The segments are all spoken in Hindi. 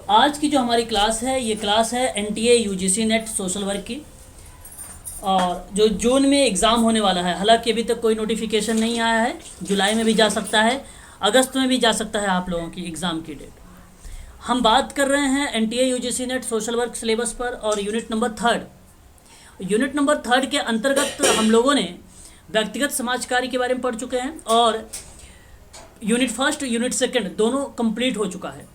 आज की जो हमारी क्लास है ये क्लास है NTA UGC net social work की। और जो जून में एग्ज़ाम होने वाला है, हालांकि अभी तक कोई नोटिफिकेशन नहीं आया है, जुलाई में भी जा सकता है, अगस्त में भी जा सकता है आप लोगों की एग्ज़ाम की डेट। हम बात कर रहे हैं NTA UGC net social work syllabus पर और यूनिट नंबर थर्ड के अंतर्गत हम लोगों ने व्यक्तिगत समाज कार्य के बारे में पढ़ चुके हैं और यूनिट फर्स्ट यूनिट सेकंड दोनों कंप्लीट हो चुका है।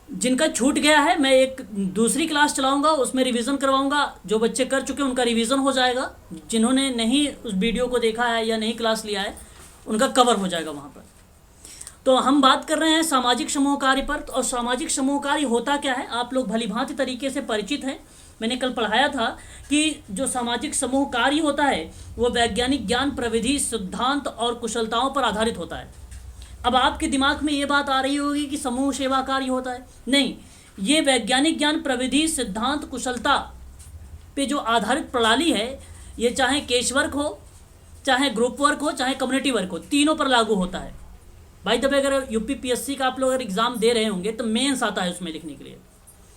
जिनका छूट गया है मैं एक दूसरी क्लास चलाऊंगा, उसमें रिवीजन करवाऊंगा। जो बच्चे कर चुके हैं उनका रिवीजन हो जाएगा, जिन्होंने नहीं उस वीडियो को देखा है या नहीं क्लास लिया है उनका कवर हो जाएगा वहाँ पर। तो हम बात कर रहे हैं सामाजिक समूह कार्य पर। और सामाजिक समूह कार्य होता क्या है आप लोग भली भांति तरीके से परिचित हैं। मैंने कल पढ़ाया था कि जो सामाजिक समूह कार्य होता है वो वैज्ञानिक ज्ञान, प्रविधि, सिद्धांत और कुशलताओं पर आधारित होता है। अब आपके दिमाग में ये बात आ रही होगी कि समूह सेवा कार्य होता है। नहीं, ये वैज्ञानिक ज्ञान, प्रविधि, सिद्धांत, कुशलता पे जो आधारित प्रणाली है, ये चाहे केस वर्क हो, चाहे ग्रुप वर्क हो, चाहे कम्युनिटी वर्क हो, तीनों पर लागू होता है। भाई तब अगर यूपीपीएससी का आप लोग अगर एग्जाम दे रहे होंगे तो मेंस आता है उसमें लिखने के लिए,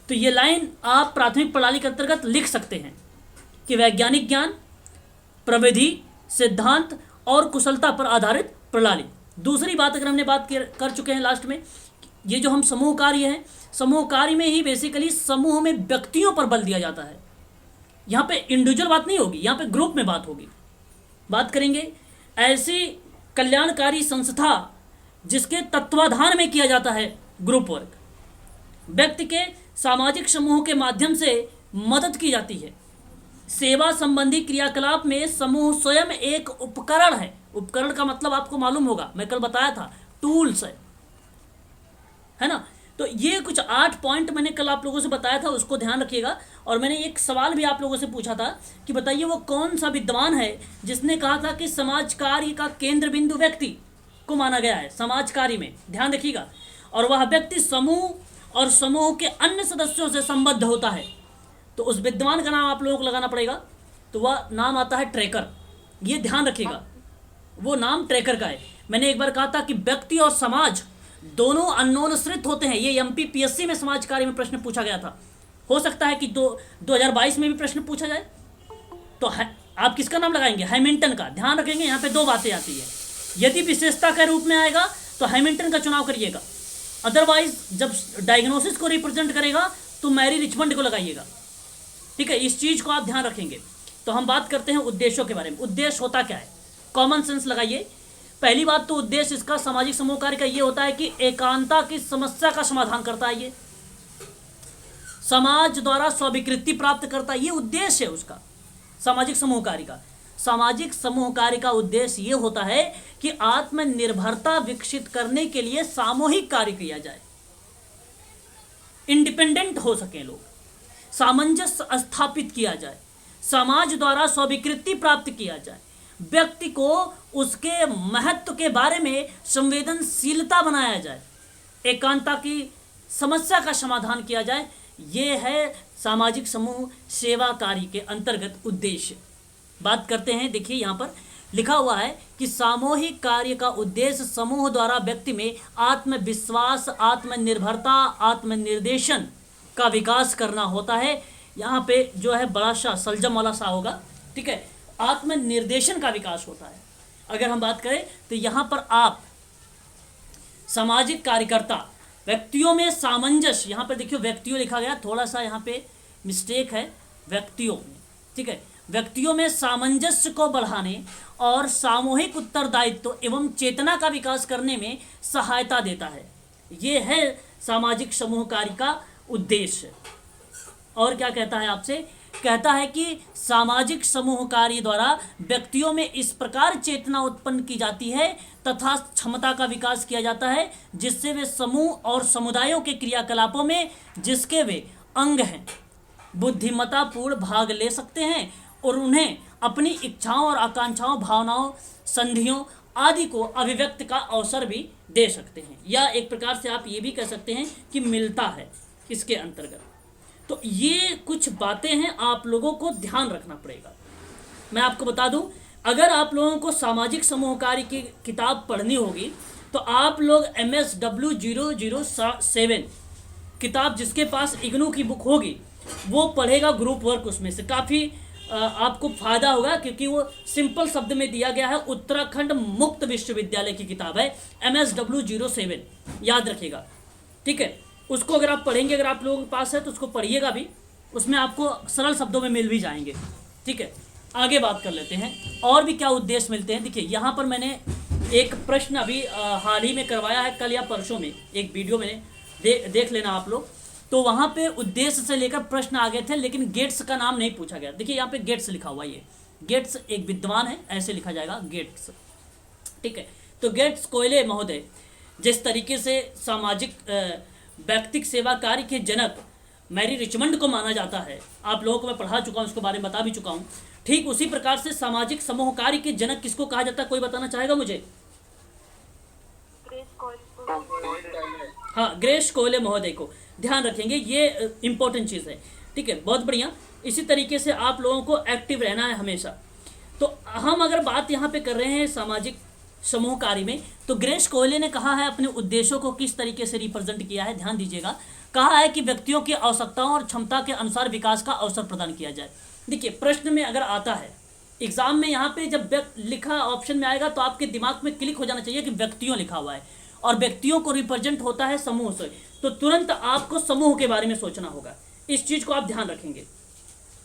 तो ये लाइन आप प्राथमिक प्रणाली के अंतर्गत लिख सकते हैं कि वैज्ञानिक ज्ञान, प्रविधि, सिद्धांत और कुशलता पर आधारित प्रणाली। दूसरी बात अगर हमने बात कर चुके हैं लास्ट में, ये जो हम समूह कार्य हैं, समूह कार्य में ही बेसिकली समूह में व्यक्तियों पर बल दिया जाता है। यहाँ पे इंडिविजुअल बात नहीं होगी, यहाँ पे ग्रुप में बात होगी। बात करेंगे ऐसी कल्याणकारी संस्था जिसके तत्वाधान में किया जाता है ग्रुप वर्क। व्यक्ति के सामाजिक समूह के माध्यम से मदद की जाती है। सेवा संबंधी क्रियाकलाप में समूह स्वयं एक उपकरण है। उपकरण का मतलब आपको मालूम होगा, मैं कल बताया था, टूल्स है ना। तो ये कुछ 8 पॉइंट मैंने कल आप लोगों से बताया था, उसको ध्यान रखिएगा। और मैंने एक सवाल भी आप लोगों से पूछा था कि बताइए वो कौन सा विद्वान है जिसने कहा था कि समाज कार्य का केंद्र बिंदु व्यक्ति को माना गया है समाज कार्य में। ध्यान रखिएगा। और वह व्यक्ति समूह और समूह के अन्य सदस्यों से संबद्ध होता है। तो उस विद्वान का नाम आप लोगों को लगाना पड़ेगा। तो वह नाम आता है ट्रैकर। ये ध्यान रखिएगा, वो नाम ट्रैकर का है। मैंने एक बार कहा था कि व्यक्ति और समाज दोनों अन्योन्यश्रित होते हैं। ये एमपीपीएससी में समाज कार्य में प्रश्न पूछा गया था। हो सकता है कि 2022 में भी प्रश्न पूछा जाए। तो आप किसका नाम लगाएंगे? हैमिल्टन का। ध्यान रखेंगे, यहाँ पे 2 बातें आती है। यदि विशेषता के रूप में आएगा तो हैमिल्टन का चुनाव करिएगा, अदरवाइज जब डायग्नोसिस को रिप्रेजेंट करेगा तो मैरी रिचमंड को लगाइएगा। ठीक है, इस चीज को आप ध्यान रखेंगे। तो हम बात करते हैं उद्देश्यों के बारे में। उद्देश्य होता क्या है? कॉमन सेंस लगाइए। पहली बात तो उद्देश्य इसका सामाजिक समूह कार्य का ये होता है कि एकांता की समस्या का समाधान करता है। ये समाज द्वारा स्वीकृति प्राप्त करता है, ये उद्देश्य है उसका सामाजिक समूह कार्य का। सामाजिक समूह कार्य का उद्देश्य ये होता है कि आत्मनिर्भरता विकसित करने के लिए सामूहिक कार्य किया जाए, इंडिपेंडेंट हो सके लोग, सामंजस्य स्थापित किया जाए, समाज द्वारा स्वीकृति प्राप्त किया जाए, व्यक्ति को उसके महत्व के बारे में संवेदनशीलता बनाया जाए, एकांता की समस्या का समाधान किया जाए। ये है सामाजिक समूह सेवा कार्य के अंतर्गत उद्देश्य। बात करते हैं, देखिए यहाँ पर लिखा हुआ है कि सामूहिक कार्य का उद्देश्य समूह द्वारा व्यक्ति में आत्मविश्वास, आत्मनिर्भरता, आत्मनिर्देशन का विकास करना होता है। यहाँ पे जो है बड़ा सा सलजम वाला सा होगा, ठीक है, आत्मनिर्देशन का विकास होता है। अगर हम बात करें तो यहाँ पर आप सामाजिक कार्यकर्ता व्यक्तियों में सामंजस्य, यहाँ पर देखिए व्यक्तियों लिखा गया, थोड़ा सा यहाँ पे मिस्टेक है, व्यक्तियों में, ठीक है, व्यक्तियों में सामंजस्य को बढ़ाने और सामूहिक उत्तरदायित्व एवं चेतना का विकास करने में सहायता देता है। ये है सामाजिक समूह कार्य का उद्देश्य। और क्या कहता है आपसे? कहता है कि सामाजिक समूह कार्य द्वारा व्यक्तियों में इस प्रकार चेतना उत्पन्न की जाती है तथा क्षमता का विकास किया जाता है जिससे वे समूह और समुदायों के क्रियाकलापों में जिसके वे अंग हैं बुद्धिमत्तापूर्ण भाग ले सकते हैं और उन्हें अपनी इच्छाओं और आकांक्षाओं, भावनाओं, संधियों आदि को अभिव्यक्त का अवसर भी दे सकते हैं। या एक प्रकार से आप ये भी कह सकते हैं कि मिलता है इसके अंतर्गत। तो ये कुछ बातें हैं, आप लोगों को ध्यान रखना पड़ेगा। मैं आपको बता दूं, अगर आप लोगों को सामाजिक समूह कार्य की किताब पढ़नी होगी तो आप लोग MSW 007 किताब जिसके पास इग्नू की बुक होगी वो पढ़ेगा ग्रुप वर्क, उसमें से काफ़ी आपको फायदा होगा, क्योंकि वो सिंपल शब्द में दिया गया है। उत्तराखंड मुक्त विश्वविद्यालय की किताब है, MSW07, याद रखिएगा, ठीक है। उसको अगर आप पढ़ेंगे, अगर आप लोगों के पास है तो उसको पढ़िएगा भी, उसमें आपको सरल शब्दों में मिल भी जाएंगे, ठीक है। आगे बात कर लेते हैं और भी क्या उद्देश्य मिलते हैं। देखिए यहाँ पर मैंने एक प्रश्न अभी हाल ही में करवाया है, कल या परसों में एक वीडियो मैंने देख लेना आप लोग, तो वहाँ पे उद्देश्य से लेकर प्रश्न आ गए थे, लेकिन गेट्स का नाम नहीं पूछा गया। देखिए यहाँ पे गेट्स लिखा हुआ है, ये गेट्स एक विद्वान है, ऐसे लिखा जाएगा गेट्स, ठीक है। तो गेट्स कोयले महोदय जिस तरीके से सामाजिक व्यक्तिक सेवा कार्य के जनक मैरी रिचमंड को माना जाता है, आप लोगों को मैं पढ़ा चुका हूँ, उसके बारे में बता भी चुका हूँ। ठीक उसी प्रकार से सामाजिक समूह कार्य के जनक किसको कहा जाता है, कोई बताना चाहेगा मुझे? हाँ, ग्रेस कोयले महोदय को ध्यान रखेंगे, ये इंपॉर्टेंट चीज़ है, ठीक है। बहुत बढ़िया। इसी तरीके से आप लोगों को एक्टिव रहना है हमेशा। तो हम अगर बात यहाँ पे कर रहे हैं सामाजिक समूह कार्य में, तो ग्रेस कोयले ने कहा है अपने उद्देश्यों को किस तरीके से रिप्रेजेंट किया है, ध्यान दीजिएगा। कहा है कि व्यक्तियों की आवश्यकताओं और क्षमता के अनुसार विकास का अवसर प्रदान किया जाए। देखिए प्रश्न में अगर आता है एग्जाम में, यहाँ पे जब लिखा ऑप्शन में आएगा तो आपके दिमाग में क्लिक हो जाना चाहिए कि व्यक्तियों लिखा हुआ है और व्यक्तियों को रिप्रेजेंट होता है समूह से, तो तुरंत आपको समूह के बारे में सोचना होगा। इस चीज को आप ध्यान रखेंगे,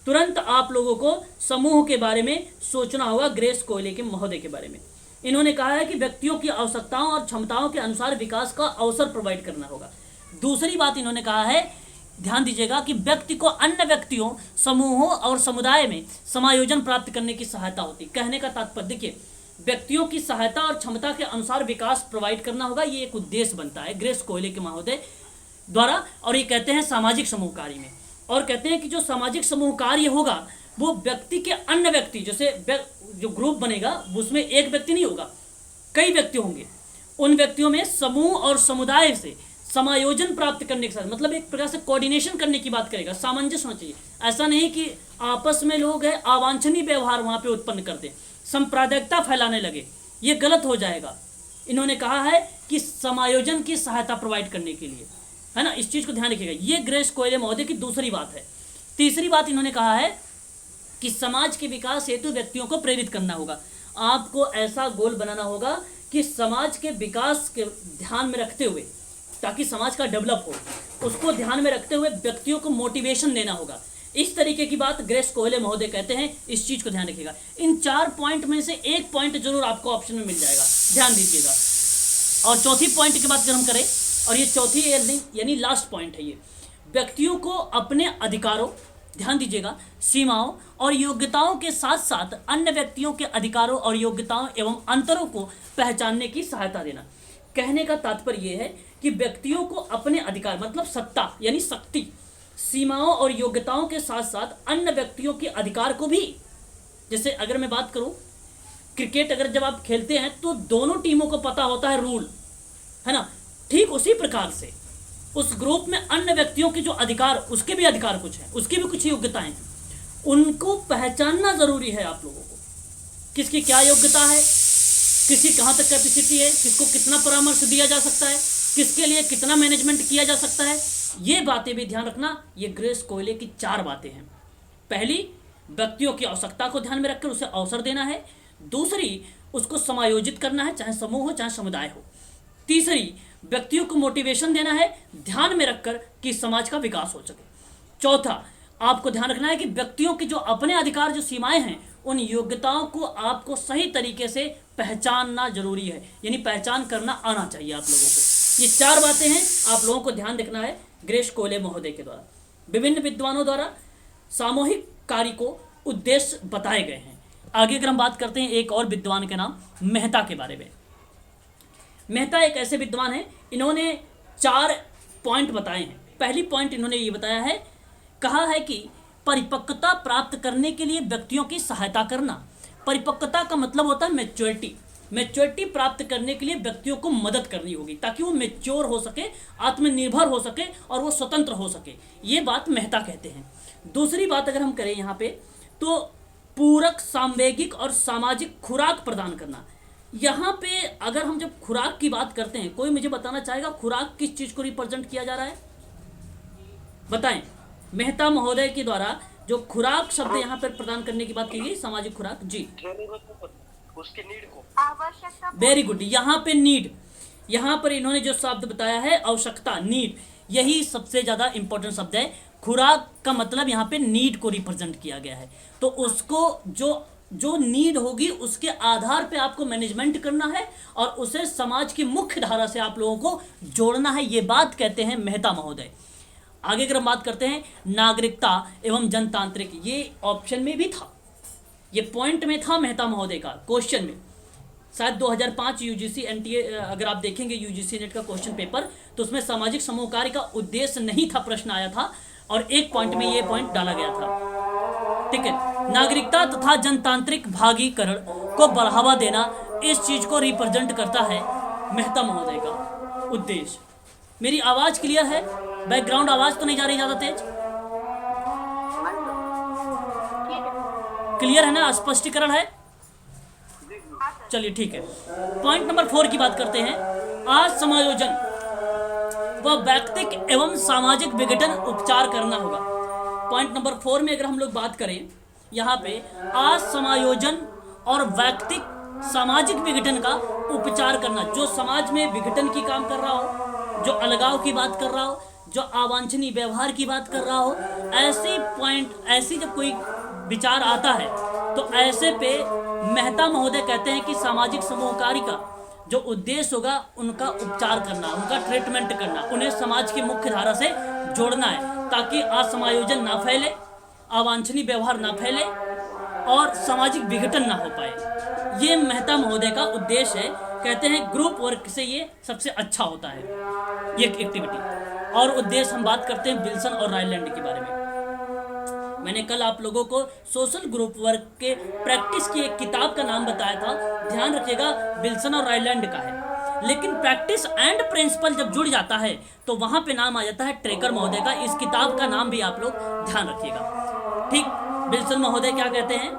तुरंत आप लोगों को समूह के बारे में सोचना होगा। ग्रेस कोयले के महोदय के बारे में इन्होंने कहा है कि व्यक्तियों की आवश्यकताओं और क्षमताओं के अनुसार विकास का अवसर प्रोवाइड करना होगा। दूसरी बात इन्होंने कहा है, ध्यान दीजिएगा, कि व्यक्ति को अन्य व्यक्तियों, समूहों और समुदाय में समायोजन प्राप्त करने की सहायता होती। कहने का तात्पर्य देखिए, व्यक्तियों की सहायता और क्षमता के अनुसार विकास प्रोवाइड करना होगा, ये एक उद्देश्य बनता है ग्रेस कोयले के महोदय द्वारा। और ये कहते हैं सामाजिक समूह कार्य में, और कहते हैं कि जो सामाजिक समूह कार्य होगा वो व्यक्ति के अन्य व्यक्ति, जैसे जो ग्रुप बनेगा उसमें एक व्यक्ति नहीं होगा, कई व्यक्ति होंगे, उन व्यक्तियों में समूह और समुदाय से समायोजन प्राप्त करने के साथ, मतलब एक प्रकार से कोऑर्डिनेशन करने की बात करेगा, सामंजस्य होना चाहिए। ऐसा नहीं कि आपस में लोग है अवांछनीय व्यवहार वहां पे उत्पन्न कर दे, सांप्रदायिकता फैलाने लगे, ये गलत हो जाएगा। इन्होंने कहा है कि समायोजन की सहायता प्रोवाइड करने के लिए, है ना, इस चीज को ध्यान रखिएगा। ये ग्रेस कोयले महोदय की दूसरी बात है। तीसरी बात इन्होंने कहा है कि समाज के विकास हेतु व्यक्तियों को प्रेरित करना होगा। आपको ऐसा गोल बनाना होगा कि समाज के विकास के ध्यान में रखते हुए, ताकि समाज का डेवलप हो, उसको ध्यान में रखते हुए व्यक्तियों को मोटिवेशन देना होगा। इस तरीके की बात ग्रेस कोयले महोदय कहते हैं, इस चीज को ध्यान रखिएगा। इन 4 पॉइंट में से एक पॉइंट जरूर आपको ऑप्शन में मिल जाएगा, ध्यान दीजिएगा। और चौथी पॉइंट की बात अगर हम करें, और ये चौथी यानी लास्ट पॉइंट है, ये व्यक्तियों को अपने अधिकारों, ध्यान दीजिएगा, सीमाओं और योग्यताओं के साथ साथ अन्य व्यक्तियों के अधिकारों और योग्यताओं एवं अंतरों को पहचानने की सहायता देना। कहने का तात्पर्य यह है कि व्यक्तियों को अपने अधिकार, मतलब सत्ता यानी शक्ति, सीमाओं और योग्यताओं के साथ साथ अन्य व्यक्तियों के अधिकार को भी, जैसे अगर मैं बात करूं क्रिकेट, अगर जब आप खेलते हैं तो दोनों टीमों को पता होता है रूल, है ना, ठीक उसी प्रकार से उस ग्रुप में अन्य व्यक्तियों के जो अधिकार, उसके भी अधिकार कुछ हैं, उसकी भी कुछ योग्यताएं हैं, उनको पहचानना जरूरी है। आप लोगों को किसकी क्या योग्यता है, किसी कहाँ तक कैपेसिटी है, किसको कितना परामर्श दिया जा सकता है, किसके लिए कितना मैनेजमेंट किया जा सकता है, ये बातें भी ध्यान रखना। ये ग्रेस कोयले की 4 बातें हैं। पहली, व्यक्तियों की आवश्यकता को ध्यान में रखकर उसे अवसर देना है। दूसरी, उसको समायोजित करना है, चाहे समूह हो चाहे समुदाय हो। तीसरी, व्यक्तियों को मोटिवेशन देना है, ध्यान में रखकर कि समाज का विकास हो सके। चौथा, आपको ध्यान रखना है कि व्यक्तियों के जो अपने अधिकार, जो सीमाएं हैं, उन योग्यताओं को आपको सही तरीके से पहचानना जरूरी है, यानी पहचान करना आना चाहिए आप लोगों को। ये 4 बातें हैं, आप लोगों को ध्यान रखना है। ग्रेस कोयले महोदय के द्वारा, विभिन्न विद्वानों द्वारा सामूहिक कार्य को उद्देश्य बताए गए हैं। आगे अगर हम बात करते हैं एक और विद्वान के नाम मेहता के बारे में। मेहता एक ऐसे विद्वान हैं, इन्होंने 4 पॉइंट बताए हैं। पहली पॉइंट इन्होंने ये बताया है, कहा है कि परिपक्वता प्राप्त करने के लिए व्यक्तियों की सहायता करना। परिपक्वता का मतलब होता है मैच्योरिटी। मैच्योरिटी प्राप्त करने के लिए व्यक्तियों को मदद करनी होगी, ताकि वो मैच्योर हो सके, आत्मनिर्भर हो सके और वो स्वतंत्र हो सके। ये बात मेहता कहते हैं। दूसरी बात अगर हम करें यहाँ पे, तो पूरक, सामवेगिक और सामाजिक खुराक प्रदान करना। यहाँ पे अगर हम जब खुराक की बात करते हैं, कोई मुझे बताना चाहेगा खुराक किस चीज को रिप्रेजेंट किया जा रहा है? बताएं। मेहता महोदय के द्वारा जो खुराक शब्द यहाँ पर प्रदान करने की बात की गई, सामाजिक खुराक जी, उसकी नीड को आवश्यकता वेरी गुड। यहाँ पे नीड, यहाँ पर इन्होंने जो शब्द बताया है आवश्यकता, नीड, यही सबसे ज्यादा इंपॉर्टेंट शब्द है। खुराक का मतलब यहाँ पे नीड को रिप्रेजेंट किया गया है, तो उसको जो जो नीड होगी उसके आधार पे आपको मैनेजमेंट करना है और उसे समाज की मुख्य धारा से आप लोगों को जोड़ना है, ये बात कहते हैं मेहता महोदय। आगे अगर हम बात करते हैं नागरिकता एवं जनतांत्रिक, ये ऑप्शन में भी था, ये पॉइंट में था मेहता महोदय का, क्वेश्चन में शायद 2005 यूजीसी एनटीए, अगर आप देखेंगे यूजीसी नेट का क्वेश्चन पेपर, तो उसमें सामाजिक समूह कार्य का उद्देश्य नहीं था, प्रश्न आया था और एक पॉइंट में ये पॉइंट डाला गया था। ठीक है, नागरिकता तथा जनतांत्रिक भागीकरण को बढ़ावा देना, इस चीज को रिप्रेजेंट करता है मेहता महोदय का उद्देश्य। मेरी आवाज क्लियर है? बैकग्राउंड आवाज तो नहीं जा रही ज्यादा तेज? क्लियर है ना? स्पष्टीकरण है? चलिए ठीक है। पॉइंट नंबर 4 की बात करते हैं। असमायोजन व व्यक्तिक एवं सामाजिक विघटन उपचार करना होगा। पॉइंट नंबर 4 में अगर हम लोग बात करें, यहाँ पे असमायोजन और व्यक्तिक सामाजिक विघटन का उपचार करना, जो समाज में विघटन की काम कर रहा हो, जो अलगाव की बात कर रहा हो, जो अवांछनीय व्यवहार की बात कर रहा हो, ऐसी पॉइंट, ऐसी जब कोई विचार आता है तो ऐसे पे मेहता महोदय कहते हैं कि सामाजिक समूह कार्य का जो उद्देश्य होगा उनका उपचार करना, उनका ट्रीटमेंट करना, उन्हें समाज की मुख्य धारा से जोड़ना है, ताकि असमायोजन ना फैले, अवांछनीय व्यवहार ना फैले और सामाजिक विघटन ना हो पाए। ये मेहता महोदय का उद्देश्य है। कहते हैं ग्रुप वर्क से ये सबसे अच्छा होता है ये एक्टिविटी। और उद्देश्य हम बात करते हैं विल्सन और रायलैंड के बारे में। मैंने कल आप लोगों को सोशल ग्रुप वर्क के प्रैक्टिस की एक किताब का नाम बताया था, ध्यान रखिएगा, विल्सन और रायलैंड का है। लेकिन प्रैक्टिस एंड प्रिंसिपल जब जुड़ जाता है तो वहां पे नाम आ जाता है ट्रेकर महोदय का। इस किताब का नाम भी आप लोग ध्यान रखिएगा। ठीक, विल्सन महोदय क्या कहते हैं?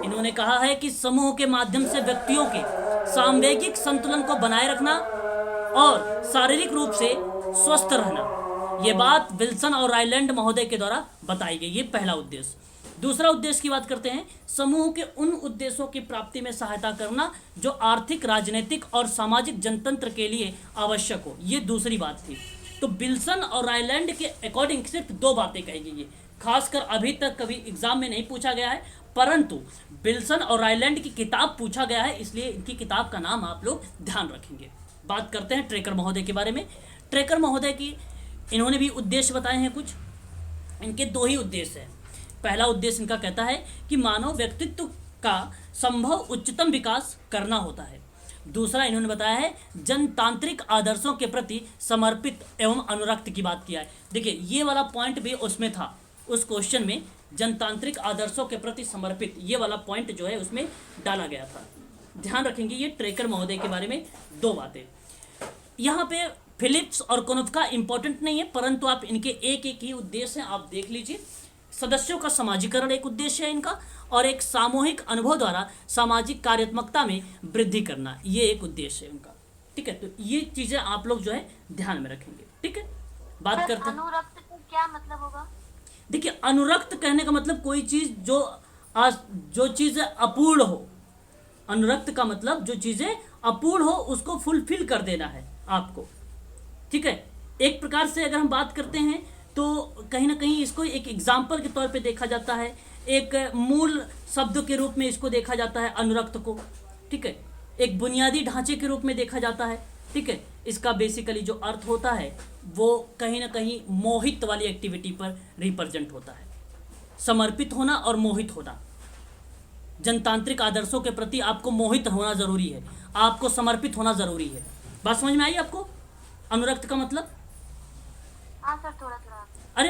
इन्होंने कहा है कि समूह के माध्यम से व्यक्तियों के सामवेगिक संतुलन को बनाए रखना और शारीरिक रूप से स्वस्थ रहना, ये बात विल्सन और रायलैंड महोदय के द्वारा बताई गई। ये पहला उद्देश्य। दूसरा उद्देश्य की बात करते हैं, समूह के उन उद्देश्यों की प्राप्ति में सहायता करना जो आर्थिक, राजनीतिक और सामाजिक जनतंत्र के लिए आवश्यक हो। ये दूसरी बात थी। तो विल्सन और रायलैंड के अकॉर्डिंग सिर्फ 2 बातें कही गई है, खासकर अभी तक कभी एग्जाम में नहीं पूछा गया है, परंतु विल्सन और रायलैंड की किताब पूछा गया है, इसलिए इनकी किताब का नाम आप लोग ध्यान रखेंगे। बात करते हैं ट्रेकर महोदय के बारे में। ट्रेकर महोदय की इन्होंने भी उद्देश्य बताए हैं कुछ। इनके 2 ही उद्देश्य हैं। पहला उद्देश्य इनका कहता है कि मानव व्यक्तित्व का संभव उच्चतम विकास करना होता है। दूसरा इन्होंने बताया है जनतांत्रिक आदर्शों के प्रति समर्पित एवं अनुरक्त की बात किया है। देखिए ये वाला पॉइंट भी उसमें था, उस क्वेश्चन में जनतांत्रिक आदर्शों के प्रति समर्पित, ये वाला पॉइंट जो है उसमें डाला गया था। ध्यान रखेंगे, ये ट्रेकर महोदय के बारे में 2 बातें। यहाँ पे फिलिप्स और कोनोफ्का इंपॉर्टेंट नहीं है, परंतु आप इनके एक एक ही उद्देश्य हैं, आप देख लीजिए। सदस्यों का समाजीकरण एक उद्देश्य है इनका, और एक सामूहिक अनुभव द्वारा सामाजिक कार्यात्मकता में वृद्धि करना, ये एक उद्देश्य है उनका। ठीक है, तो ये चीजें आप लोग जो है ध्यान में रखेंगे। ठीक है, बात करते हैं अनुरक्त का क्या मतलब होगा? देखिए, अनुरक्त कहने का मतलब कोई चीज जो चीजें अपूर्ण हो। अनुरक्त का मतलब जो चीजें अपूर्ण हो उसको फुलफिल कर देना है आपको। ठीक है, एक प्रकार से अगर हम बात करते हैं तो कहीं ना कहीं इसको एक एग्जाम्पल के तौर पे देखा जाता है, एक मूल शब्द के रूप में इसको देखा जाता है अनुरक्त को। ठीक है, एक बुनियादी ढांचे के रूप में देखा जाता है। ठीक है, इसका बेसिकली जो अर्थ होता है वो कहीं ना कहीं मोहित वाली एक्टिविटी पर रिप्रेजेंट होता है। समर्पित होना और मोहित होना, जनतांत्रिक आदर्शों के प्रति आपको मोहित होना जरूरी है, आपको समर्पित होना जरूरी है। बात समझ में आई आपको? अनुरक्त का मतलब? हाँ सर, थोड़ा थोड़ा। अरे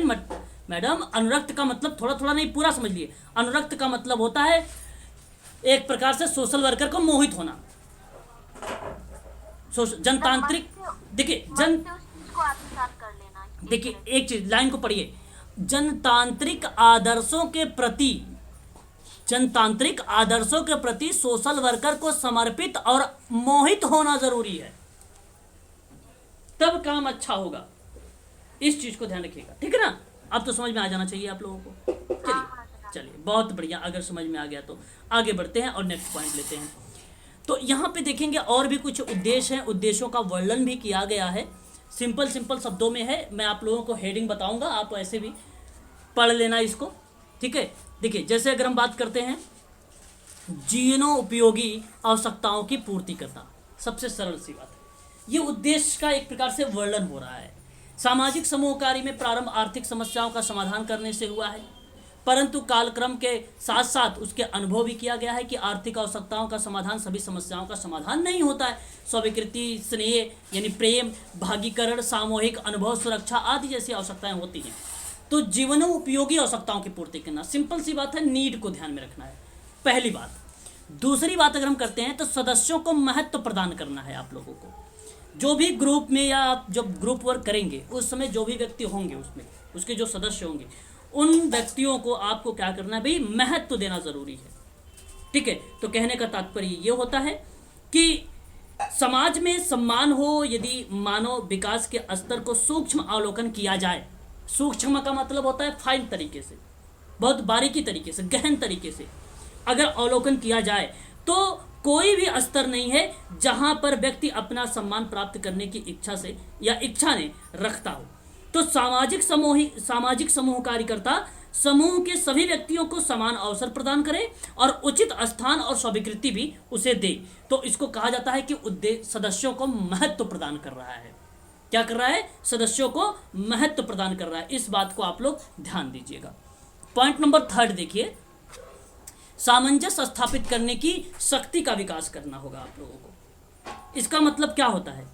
मैडम, अनुरक्त का मतलब थोड़ा थोड़ा नहीं, पूरा समझ लिए। अनुरक्त का मतलब होता है एक प्रकार से सोशल वर्कर को मोहित होना, जनतांत्रिक। देखिए देखिए एक चीज, लाइन को पढ़िए। जनतांत्रिक आदर्शों के प्रति सोशल वर्कर को समर्पित और मोहित होना जरूरी है, तब काम अच्छा होगा। इस चीज को ध्यान रखिएगा। ठीक है ना? अब तो समझ में आ जाना चाहिए आप लोगों को। हाँ चलिए चलिए, बहुत बढ़िया। अगर समझ में आ गया तो आगे बढ़ते हैं और नेक्स्ट पॉइंट लेते हैं। तो यहाँ पे देखेंगे और भी कुछ उद्देश्य हैं, उद्देश्यों का वर्णन भी किया गया है, सिंपल सिंपल शब्दों में है। मैं आप लोगों को हेडिंग बताऊंगा, आप ऐसे भी पढ़ लेना इसको, ठीक है। देखिए, जैसे अगर हम बात करते हैं जीवनोपयोगी आवश्यकताओं की पूर्ति करना, सबसे सरल सी बात है। ये उद्देश्य का एक प्रकार से वर्णन हो रहा है। सामाजिक समूह कार्य में प्रारंभ आर्थिक समस्याओं का समाधान करने से हुआ है, परंतु कालक्रम के साथ साथ उसके अनुभव भी किया गया है कि आर्थिक आवश्यकताओं का समाधान सभी समस्याओं का समाधान नहीं होता है। स्वीकृति, स्नेह यानी प्रेम, भागीकरण, सामूहिक अनुभव, सुरक्षा आदि जैसी आवश्यकताएं होती हैं। तो जीवनोपयोगी आवश्यकताओं की पूर्ति करना, सिंपल सी बात है, नीड को ध्यान में रखना है, पहली बात। दूसरी बात अगर हम करते हैं तो सदस्यों को महत्व प्रदान करना है। आप लोगों को जो भी ग्रुप में या आप जब ग्रुप वर्क करेंगे उस समय जो भी व्यक्ति होंगे उसमें, उसके जो सदस्य होंगे, उन व्यक्तियों को आपको क्या करना है भाई, महत्व देना जरूरी है, ठीक है। तो कहने का तात्पर्य ये होता है कि समाज में सम्मान हो यदि मानव विकास के स्तर को सूक्ष्म अवलोकन किया जाए। सूक्ष्म का मतलब होता है फाइन तरीके से, बहुत बारीकी तरीके से, गहन तरीके से अगर अवलोकन किया जाए तो कोई भी स्तर नहीं है जहां पर व्यक्ति अपना सम्मान प्राप्त करने की इच्छा से या इच्छा ने रखता हो। तो सामाजिक समूह कार्यकर्ता समूह के सभी व्यक्तियों को समान अवसर प्रदान करे और उचित स्थान और स्वीकृति भी उसे दे। तो इसको कहा जाता है कि उद्देश्य सदस्यों को महत्व प्रदान कर रहा है। क्या कर रहा है? सदस्यों को महत्व प्रदान कर रहा है। इस बात को आप लोग ध्यान दीजिएगा। पॉइंट नंबर 3 देखिए, सामंजस्य स्थापित करने की शक्ति का विकास करना होगा आप लोगों को। इसका मतलब क्या होता है?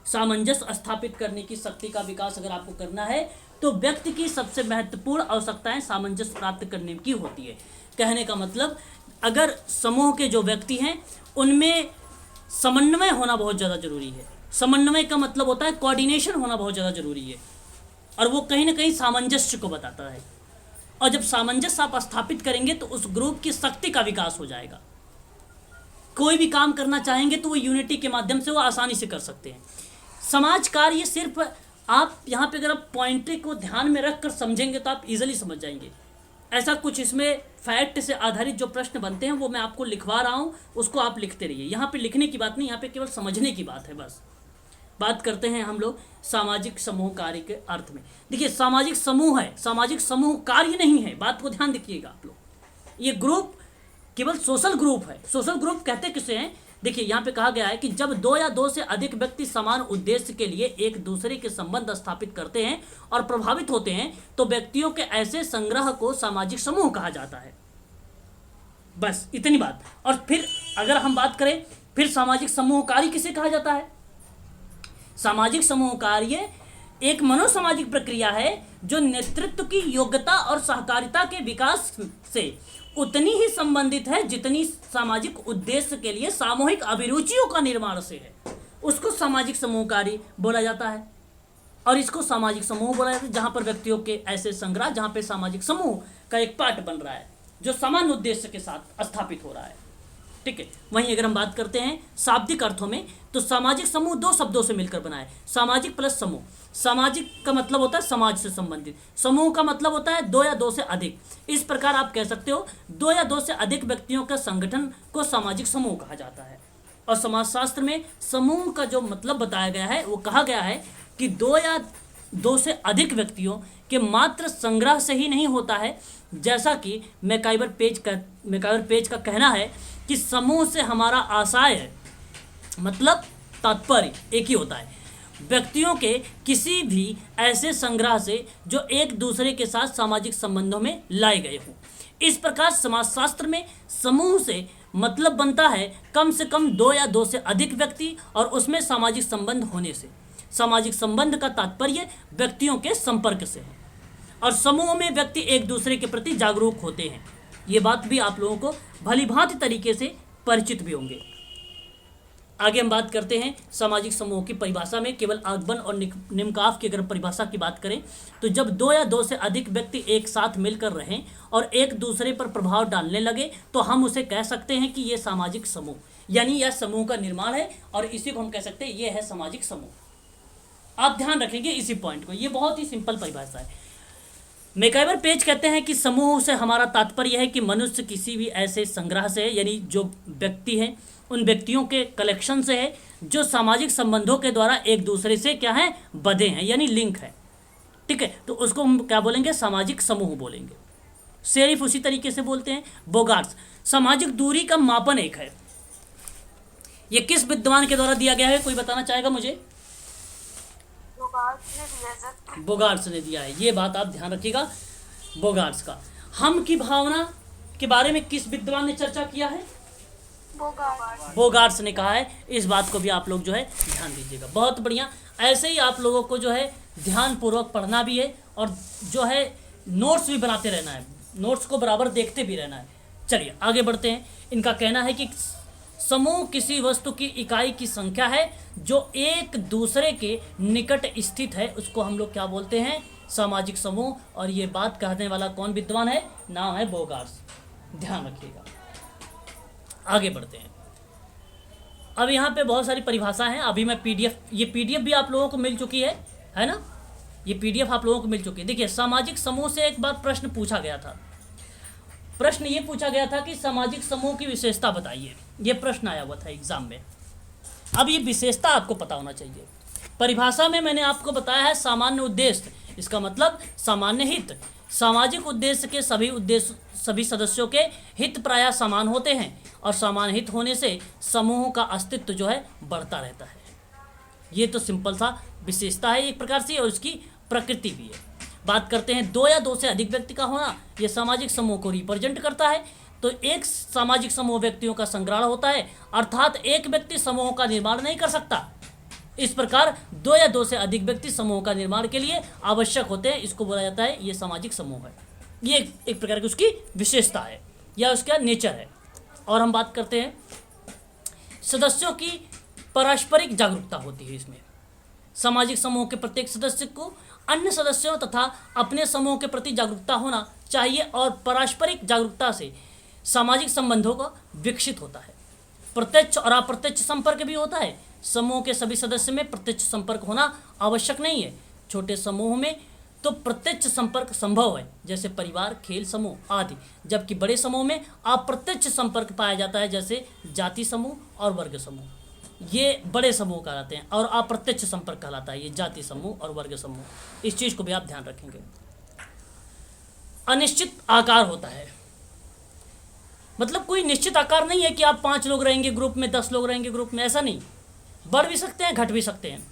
सामंजस्य स्थापित करने की शक्ति का विकास अगर आपको करना है तो व्यक्ति की सबसे महत्वपूर्ण आवश्यकताएं सामंजस्य प्राप्त करने की होती है। कहने का मतलब, अगर समूह के जो व्यक्ति हैं उनमें समन्वय होना बहुत ज़्यादा जरूरी है। समन्वय का मतलब होता है कोऑर्डिनेशन होना बहुत ज़्यादा जरूरी है, और वो कहीं ना कहीं सामंजस्य को बताता है। और जब सामंजस्य आप स्थापित करेंगे तो उस ग्रुप की शक्ति का विकास हो जाएगा। कोई भी काम करना चाहेंगे तो वो यूनिटी के माध्यम से वो आसानी से कर सकते हैं। समाज कार्य सिर्फ आप यहाँ पे अगर आप पॉइंट को ध्यान में रख कर समझेंगे तो आप इजीली समझ जाएंगे। ऐसा कुछ इसमें फैक्ट से आधारित जो प्रश्न बनते हैं वो मैं आपको लिखवा रहा हूँ, उसको आप लिखते रहिए। यहाँ पे लिखने की बात नहीं, यहाँ पे केवल समझने की बात है। बस बात करते हैं हम लोग सामाजिक समूह कार्य के अर्थ में। देखिए, सामाजिक समूह है, सामाजिक समूह कार्य नहीं है। बात को ध्यान रखिएगा आप लोग। ये ग्रुप केवल सोशल ग्रुप है। सोशल ग्रुप कहते किसे हैं? देखिए, यहाँ पे कहा गया है कि जब 2 या 2 से अधिक व्यक्ति समान उद्देश्य के लिए एक दूसरे के संबंध स्थापित करते हैं और प्रभावित होते हैं तो व्यक्तियों के ऐसे संग्रह को सामाजिक समूह कहा जाता है। बस इतनी बात। और फिर अगर हम बात करें फिर सामाजिक समूह कार्य किसे कहा जाता है? सामाजिक समूह कार्य एक मनोसामाजिक प्रक्रिया है जो नेतृत्व की योग्यता और सहकारिता के विकास से उतनी ही संबंधित है जितनी सामाजिक उद्देश्य के लिए सामूहिक अभिरुचियों का निर्माण से है। उसको सामाजिक समूह कार्य बोला जाता है, और इसको सामाजिक समूह बोला जाता है जहां पर व्यक्तियों के ऐसे संग्रह, जहां पे सामाजिक समूह का एक पार्ट बन रहा है जो समान उद्देश्य के साथ स्थापित हो रहा है, ठीक है। वहीं अगर हम बात करते हैं शाब्दिक अर्थों में तो सामाजिक समूह 2 शब्दों से मिलकर बना है, सामाजिक प्लस समूह। सामाजिक का मतलब होता है समाज से संबंधित, समूह का मतलब होता है 2 या 2 से अधिक। इस प्रकार आप कह सकते हो 2 या 2 से अधिक व्यक्तियों का संगठन को सामाजिक समूह कहा जाता है। और समाजशास्त्र में समूह का जो मतलब बताया गया है वो कहा गया है कि 2 या 2 से अधिक व्यक्तियों के मात्र संग्रह से ही नहीं होता है, जैसा कि मैकाइवर पेज का कहना है कि समूह से हमारा आशय है, मतलब तात्पर्य एक ही होता है, व्यक्तियों के किसी भी ऐसे संग्रह से जो एक दूसरे के साथ सामाजिक संबंधों में लाए गए हों। इस प्रकार समाजशास्त्र में समूह से मतलब बनता है कम से कम 2 या 2 से अधिक व्यक्ति और उसमें सामाजिक संबंध होने से। सामाजिक संबंध का तात्पर्य व्यक्तियों के संपर्क से है, और समूह में व्यक्ति एक दूसरे के प्रति जागरूक होते हैं। ये बात भी आप लोगों को भलीभांति तरीके से परिचित भी होंगे। आगे हम बात करते हैं सामाजिक समूह की परिभाषा में। केवल आगमन और निम्नकाफ की अगर परिभाषा की बात करें तो जब 2 या 2 से अधिक व्यक्ति एक साथ मिलकर रहें और एक दूसरे पर प्रभाव डालने लगे तो हम उसे कह सकते हैं कि ये सामाजिक समूह, यानी यह समूह का निर्माण है, और इसी को हम कह सकते हैं ये है सामाजिक समूह। आप ध्यान रखेंगे इसी पॉइंट को, ये बहुत ही सिंपल परिभाषा है। मैकइवर पेज कहते हैं कि समूह से हमारा तात्पर्य है कि मनुष्य किसी भी ऐसे संग्रह से है, यानी जो व्यक्ति हैं उन व्यक्तियों के कलेक्शन से है जो सामाजिक संबंधों के द्वारा एक दूसरे से क्या है, बंधे हैं, यानी लिंक है। ठीक है, तो उसको हम क्या बोलेंगे, सामाजिक समूह बोलेंगे। सेरिफ उसी तरीके से बोलते हैं। बोगार्ट्स, सामाजिक दूरी का मापन एक है। ये किस विद्वान के द्वारा दिया गया है, कोई बताना चाहेगा मुझे? बोगार्ट्स ने दिया है, ये बात आप ध्यान रखिएगा, बोगार्ट्स का। हम की भावना के बारे में किस विद्वान ने चर्चा किया है? बोगार्ट्स ने कहा है। इस बात को भी आप लोग जो है ध्यान दीजिएगा। बहुत बढ़िया, ऐसे ही आप लोगों को जो है ध्यान पूर्वक पढ़ना भी है और जो है नोट्स भी बनाते रहना है, नोट्स को बराबर देखते भी रहना है। चलिए आगे बढ़ते हैं। इनका कहना है कि समूह किसी वस्तु की इकाई की संख्या है जो एक दूसरे के निकट स्थित है, उसको हम लोग क्या बोलते हैं, सामाजिक समूह। और ये बात कहने वाला कौन विद्वान है, नाम है बोगार्ट्स, ध्यान रखिएगा। आगे बढ़ते हैं। अब यहाँ पे बहुत सारी परिभाषा हैं। अभी मैं पीडीएफ, ये पीडीएफ भी आप लोगों को मिल चुकी है ना, ये पीडीएफ आप लोगों को मिल चुकी है। देखिए, सामाजिक समूह से एक बार प्रश्न पूछा गया था। प्रश्न ये पूछा गया था कि सामाजिक समूह की विशेषता बताइए, ये प्रश्न आया हुआ था एग्जाम में। अब ये विशेषता आपको पता होना चाहिए। परिभाषा में मैंने आपको बताया है सामान्य उद्देश्य, इसका मतलब सामान्य हित। सामाजिक उद्देश्य के सभी सदस्यों के हित प्रायः समान होते हैं और समान हित होने से समूह का अस्तित्व जो है बढ़ता रहता है। ये तो सिंपल सा विशेषता है एक प्रकार से, और उसकी प्रकृति भी है। बात करते हैं दो या दो से अधिक व्यक्ति का होना, यह सामाजिक समूह को रिप्रेजेंट करता है। तो एक सामाजिक समूह व्यक्तियों का संग्रह होता है, अर्थात एक व्यक्ति समूह का निर्माण नहीं कर सकता। इस प्रकार दो या दो से अधिक व्यक्ति समूह का निर्माण के लिए आवश्यक होते हैं, इसको बोला जाता है ये सामाजिक समूह है। ये एक प्रकार की उसकी विशेषता है या उसका नेचर है। और हम बात करते हैं सदस्यों की पारस्परिक जागरूकता होती है इसमें। सामाजिक समूह के प्रत्येक सदस्य को अन्य सदस्यों तथा अपने समूह के प्रति जागरूकता होना चाहिए और पारस्परिक जागरूकता से सामाजिक संबंधों का विकसित होता है। प्रत्यक्ष और अप्रत्यक्ष संपर्क भी होता है। समूह के सभी सदस्य में प्रत्यक्ष संपर्क होना आवश्यक नहीं है। छोटे समूह में तो प्रत्यक्ष संपर्क संभव है, जैसे परिवार, खेल समूह आदि, जबकि बड़े समूह में अप्रत्यक्ष संपर्क पाया जाता है, जैसे जाति समूह और वर्ग समूह। ये बड़े समूह कहलाते हैं और अप्रत्यक्ष संपर्क कहलाता है ये जाति समूह और वर्ग समूह। इस चीज को भी आप ध्यान रखेंगे। अनिश्चित आकार होता है, मतलब कोई निश्चित आकार नहीं है कि आप 5 लोग रहेंगे ग्रुप में, 10 लोग रहेंगे ग्रुप में, ऐसा नहीं। बढ़ भी सकते हैं, घट भी सकते हैं।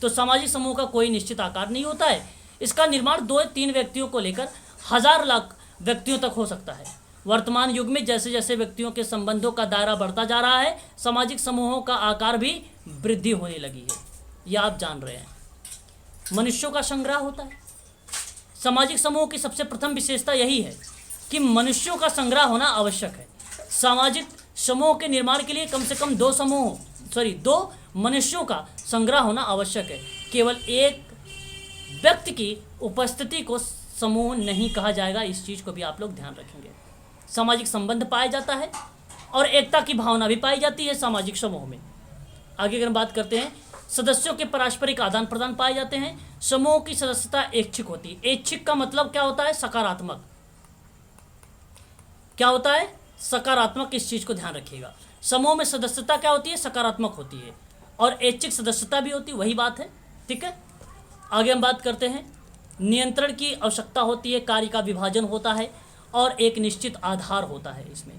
तो सामाजिक समूह का कोई निश्चित आकार नहीं होता है। इसका निर्माण 2 या 3 व्यक्तियों को लेकर 1000 लाख व्यक्तियों तक हो सकता है। वर्तमान युग में जैसे जैसे व्यक्तियों के संबंधों का दायरा बढ़ता जा रहा है, सामाजिक समूहों का आकार भी वृद्धि होने लगी है। यह आप जान रहे हैं। मनुष्यों का संग्रह होता है। सामाजिक समूह की सबसे प्रथम विशेषता यही है कि मनुष्यों का संग्रह होना आवश्यक है। सामाजिक समूह के निर्माण के लिए कम से कम 2 मनुष्यों का संग्रह होना आवश्यक है। केवल एक व्यक्ति की उपस्थिति को समूह नहीं कहा जाएगा, इस चीज को भी आप लोग ध्यान रखेंगे। सामाजिक संबंध पाया जाता है और एकता की भावना भी पाई जाती है सामाजिक समूह में। आगे अगर हम बात करते हैं, सदस्यों के पारस्परिक आदान प्रदान पाए जाते हैं। समूह की सदस्यता ऐच्छिक होती है। ऐच्छिक का मतलब क्या होता है, सकारात्मक। क्या होता है, सकारात्मक। इस चीज को ध्यान रखिएगा। समूह में सदस्यता क्या होती है, सकारात्मक होती है, और ऐच्छिक सदस्यता भी होती है, वही बात है। ठीक है, आगे हम बात करते हैं। नियंत्रण की आवश्यकता होती है, कार्य का विभाजन होता है और एक निश्चित आधार होता है इसमें।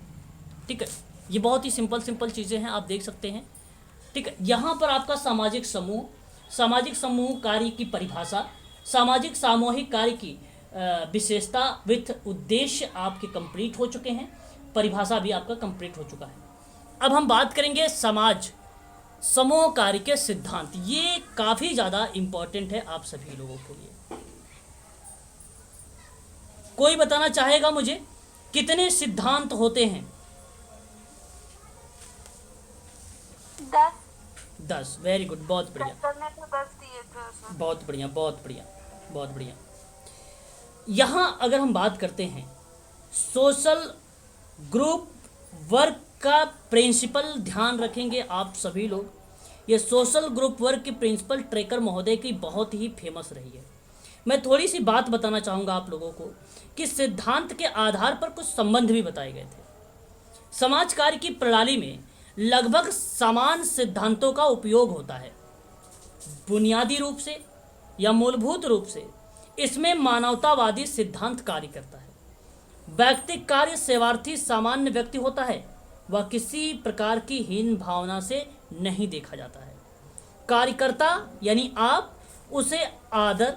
ठीक है, ये बहुत ही सिंपल चीज़ें हैं, आप देख सकते हैं। ठीक है, यहाँ पर आपका सामाजिक समूह कार्य की परिभाषा, सामाजिक सामूहिक कार्य की विशेषता विथ उद्देश्य आपके कंप्लीट हो चुके हैं। परिभाषा भी आपका कंप्लीट हो चुका है। अब हम बात करेंगे समाज समूह कार्य के सिद्धांत। ये काफी ज्यादा इंपॉर्टेंट है आप सभी लोगों के लिए। कोई बताना चाहेगा मुझे कितने सिद्धांत होते हैं? 10। वेरी गुड, बहुत बढ़िया, बहुत बढ़िया, बहुत बढ़िया, बहुत बढ़िया। यहां अगर हम बात करते हैं सोशल ग्रुप वर्क का प्रिंसिपल, ध्यान रखेंगे आप सभी लोग। ये सोशल ग्रुप वर्क की प्रिंसिपल ट्रेकर महोदय की बहुत ही फेमस रही है। मैं थोड़ी सी बात बताना चाहूँगा आप लोगों को कि सिद्धांत के आधार पर कुछ संबंध भी बताए गए थे। समाज कार्य की प्रणाली में लगभग समान सिद्धांतों का उपयोग होता है। बुनियादी रूप से या मूलभूत रूप से इसमें मानवतावादी सिद्धांत कार्य करता है। व्यक्तिक कार्य सेवार्थी सामान्य व्यक्ति होता है, वह किसी प्रकार की हीन भावना से नहीं देखा जाता है। कार्यकर्ता यानी आप उसे आदर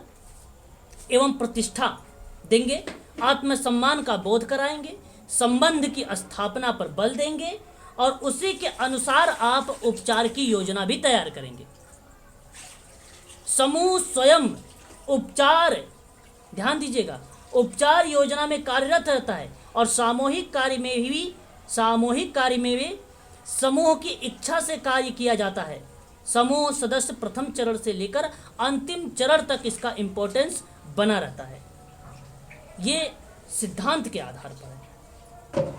एवं प्रतिष्ठा देंगे, आत्मसम्मान का बोध कराएंगे, संबंध की स्थापना पर बल देंगे और उसी के अनुसार आप उपचार की योजना भी तैयार करेंगे। समूह स्वयं उपचार, ध्यान दीजिएगा, उपचार योजना में कार्यरत रहता है और सामूहिक कार्य में भी समूह की इच्छा से कार्य किया जाता है। समूह सदस्य प्रथम चरण से लेकर अंतिम चरण तक इसका इम्पोर्टेंस बना रहता है। ये सिद्धांत के आधार पर है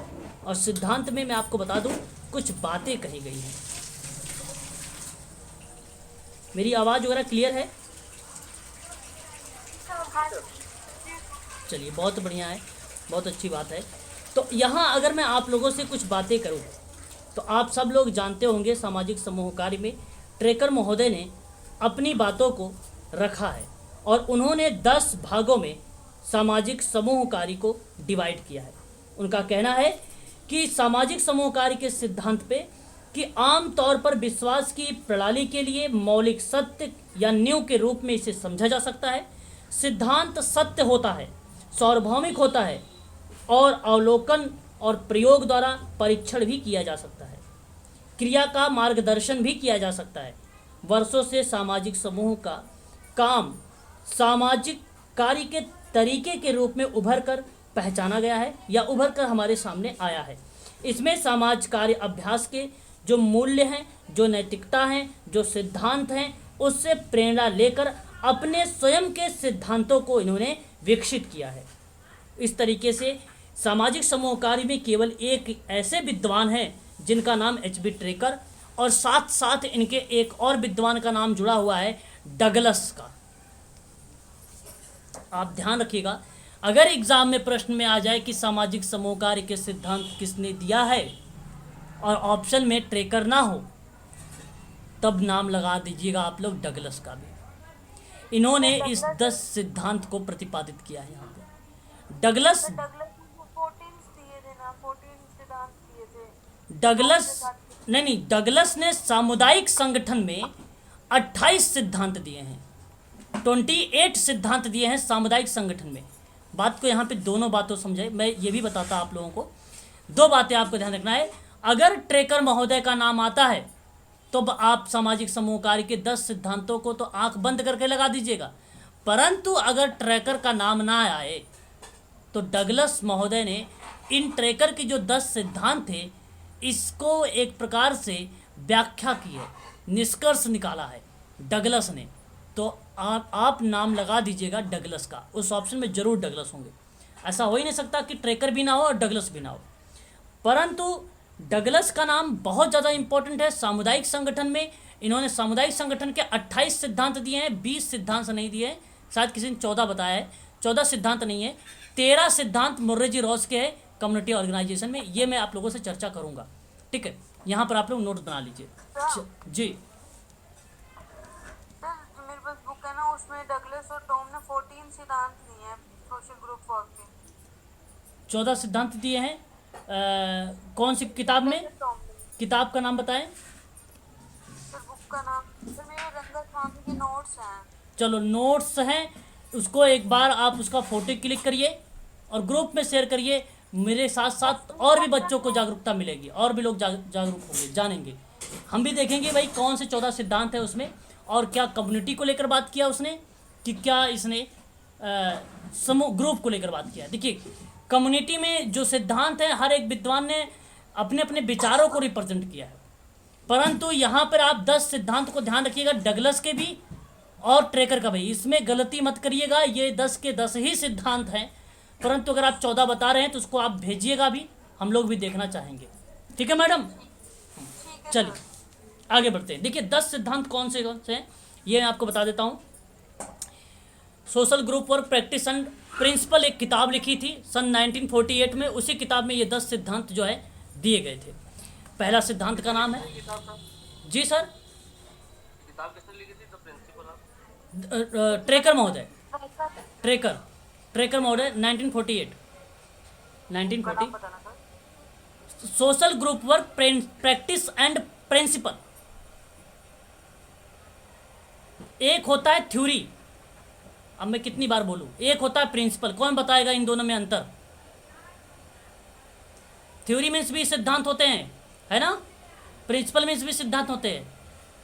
और सिद्धांत में मैं आपको बता दूं कुछ बातें कही गई हैं। मेरी आवाज़ वगैरह क्लियर है? चलिए, बहुत बढ़िया है, बहुत अच्छी बात है। तो यहाँ अगर मैं आप लोगों से कुछ बातें करूँ तो आप सब लोग जानते होंगे सामाजिक समूह कार्य में ट्रेकर महोदय ने अपनी बातों को रखा है और उन्होंने 10 भागों में सामाजिक समूह कार्य को डिवाइड किया है। उनका कहना है कि सामाजिक समूह कार्य के सिद्धांत पे कि आम तौर पर विश्वास की प्रणाली के लिए मौलिक सत्य या नींव के रूप में इसे समझा जा सकता है। सिद्धांत सत्य होता है, सार्वभौमिक होता है और अवलोकन और प्रयोग द्वारा परीक्षण भी किया जा सकता है। क्रिया का मार्गदर्शन भी किया जा सकता है। वर्षों से सामाजिक समूह का काम सामाजिक कार्य के तरीके के रूप में उभर कर पहचाना गया है या उभर कर हमारे सामने आया है। इसमें समाज कार्य अभ्यास के जो मूल्य हैं, जो नैतिकता हैं, जो सिद्धांत हैं, उससे प्रेरणा लेकर अपने स्वयं के सिद्धांतों को इन्होंने विकसित किया है। इस तरीके से सामाजिक समूह कार्य में केवल एक ऐसे विद्वान हैं जिनका नाम एच.बी. ट्रेकर और साथ साथ इनके एक और विद्वान का नाम जुड़ा हुआ है, डगलस का। आप ध्यान रखिएगा, अगर एग्जाम में प्रश्न में आ जाए कि सामाजिक समूह कार्य के सिद्धांत किसने दिया है और ऑप्शन में ट्रेकर ना हो, तब नाम लगा दीजिएगा आप लोग डगलस का भी। इन्होंने इस 10 सिद्धांत को प्रतिपादित किया है। यहाँ पे डगलस डगलस ने सामुदायिक संगठन में 28 सिद्धांत दिए हैं, 28 सिद्धांत दिए हैं सामुदायिक संगठन में। बात को यहाँ पे दोनों बातों समझे, मैं ये भी बताता आप लोगों को। 2 बातें आपको ध्यान रखना है। अगर ट्रेकर महोदय का नाम आता है तो आप सामाजिक समूह कार्य के 10 सिद्धांतों को तो आंख बंद करके लगा दीजिएगा, परंतु अगर ट्रेकर का नाम ना आए तो डगलस महोदय ने इन ट्रेकर के जो 10 सिद्धांत थे इसको एक प्रकार से व्याख्या की है, निष्कर्ष निकाला है डगलस ने। तो आप नाम लगा दीजिएगा डगलस का, उस ऑप्शन में जरूर डगलस होंगे। ऐसा हो ही नहीं सकता कि ट्रेकर भी ना हो और डगलस भी ना हो, परंतु डगलस का नाम बहुत ज़्यादा इंपॉर्टेंट है। सामुदायिक संगठन में इन्होंने सामुदायिक संगठन के 28 सिद्धांत दिए हैं, 20 सिद्धांत नहीं दिए हैं, शायद किसी ने 14 बताया है, 14 सिद्धांत नहीं है। 13 सिद्धांत मुर्रेजी रॉस के हैं कम्युनिटी ऑर्गेनाइजेशन में। ये मैं आप लोगों से चर्चा करूंगा, ठीक है? यहाँ पर आप लोग नोट बना लीजिए जी। मेरे पास बुक है ना, उसमें डगलस और टॉम ने 14 सिद्धांत दिए हैं सोशल ग्रुप वर्क के। 14 सिद्धांत दिए हैं। कौन सी किताब में? किताब का नाम बताएं। सर बुक का नाम, सर मेरे रंगा स्वामी के नोट्स हैं। चलो, नोट्स हैं, उसको एक बार आप उसका फोटो क्लिक करिए और ग्रुप में शेयर करिए। मेरे साथ साथ और भी बच्चों को जागरूकता मिलेगी और भी लोग जागरूक होंगे, जानेंगे। हम भी देखेंगे भाई कौन से 14 सिद्धांत है उसमें और क्या कम्युनिटी को लेकर बात किया उसने कि क्या इसने समूह ग्रुप को लेकर बात किया। देखिए, कम्युनिटी में जो सिद्धांत है हर एक विद्वान ने अपने अपने विचारों को रिप्रेजेंट किया है, परंतु यहाँ पर आप 10 सिद्धांत को ध्यान रखिएगा, डगलस के भी और ट्रेकर का भी। इसमें गलती मत करिएगा, ये 10 के 10 ही सिद्धांत हैं, परंतु अगर आप 14 बता रहे हैं तो उसको आप भेजिएगा भी, हम लोग भी देखना चाहेंगे। ठीक है मैडम? चलिए आगे बढ़ते हैं। देखिए 10 सिद्धांत कौन से हैं ये मैं आपको बता देता हूँ। Social group work practice and principle एक किताब लिखी थी सन 1948 में। उसी किताब में ये 10 सिद्धांत जो है दिए गए थे। पहला सिद्धांत का नाम है, किताब का जी सर, किताब किसने लिखी थी? द प्रिंसिपल ऑफ ट्रेकर महोदय, ट्रेकर महोदय 1948 1940। बताना sir. Social group work practice and principle. एक होता है थ्योरी, अब मैं कितनी बार बोलूं, एक होता है प्रिंसिपल। कौन बताएगा इन दोनों में अंतर? थ्योरी मीन्स भी सिद्धांत होते हैं, है ना, प्रिंसिपल मीन्स भी सिद्धांत होते हैं।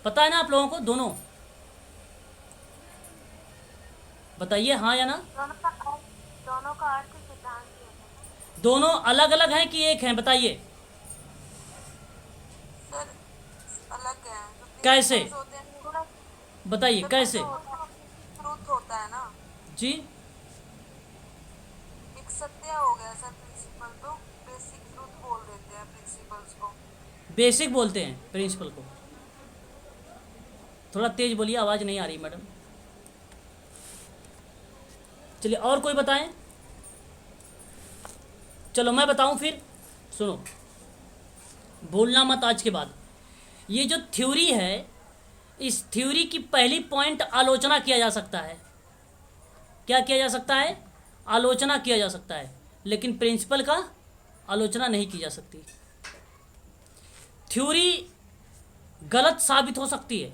पता है ना आप लोगों को दोनों? बताइए हाँ या ना। दोनों का अर्थ सिद्धांत ही है। दोनों अलग अलग हैं कि एक हैं? बताइए सर अलग है। कैसे? होते हैं बताइए कैसे ट्रूथ होता है ना, जी। एक सत्य हो गया सर। प्रिंसिपल तो बेसिक ट्रूथ बोल देते हैं प्रिंसिपल्स को। बेसिक बोलते हैं प्रिंसिपल को। थोड़ा तेज बोलिए, आवाज़ नहीं आ रही मैडम। चलिए और कोई बताएं। चलो मैं बताऊं फिर, सुनो, भूलना मत आज के बाद। ये जो थ्योरी है, इस थ्योरी की पहली पॉइंट आलोचना किया जा सकता है। क्या किया जा सकता है? आलोचना किया जा सकता है। लेकिन प्रिंसिपल का आलोचना नहीं की जा सकती। थ्योरी गलत साबित हो सकती है।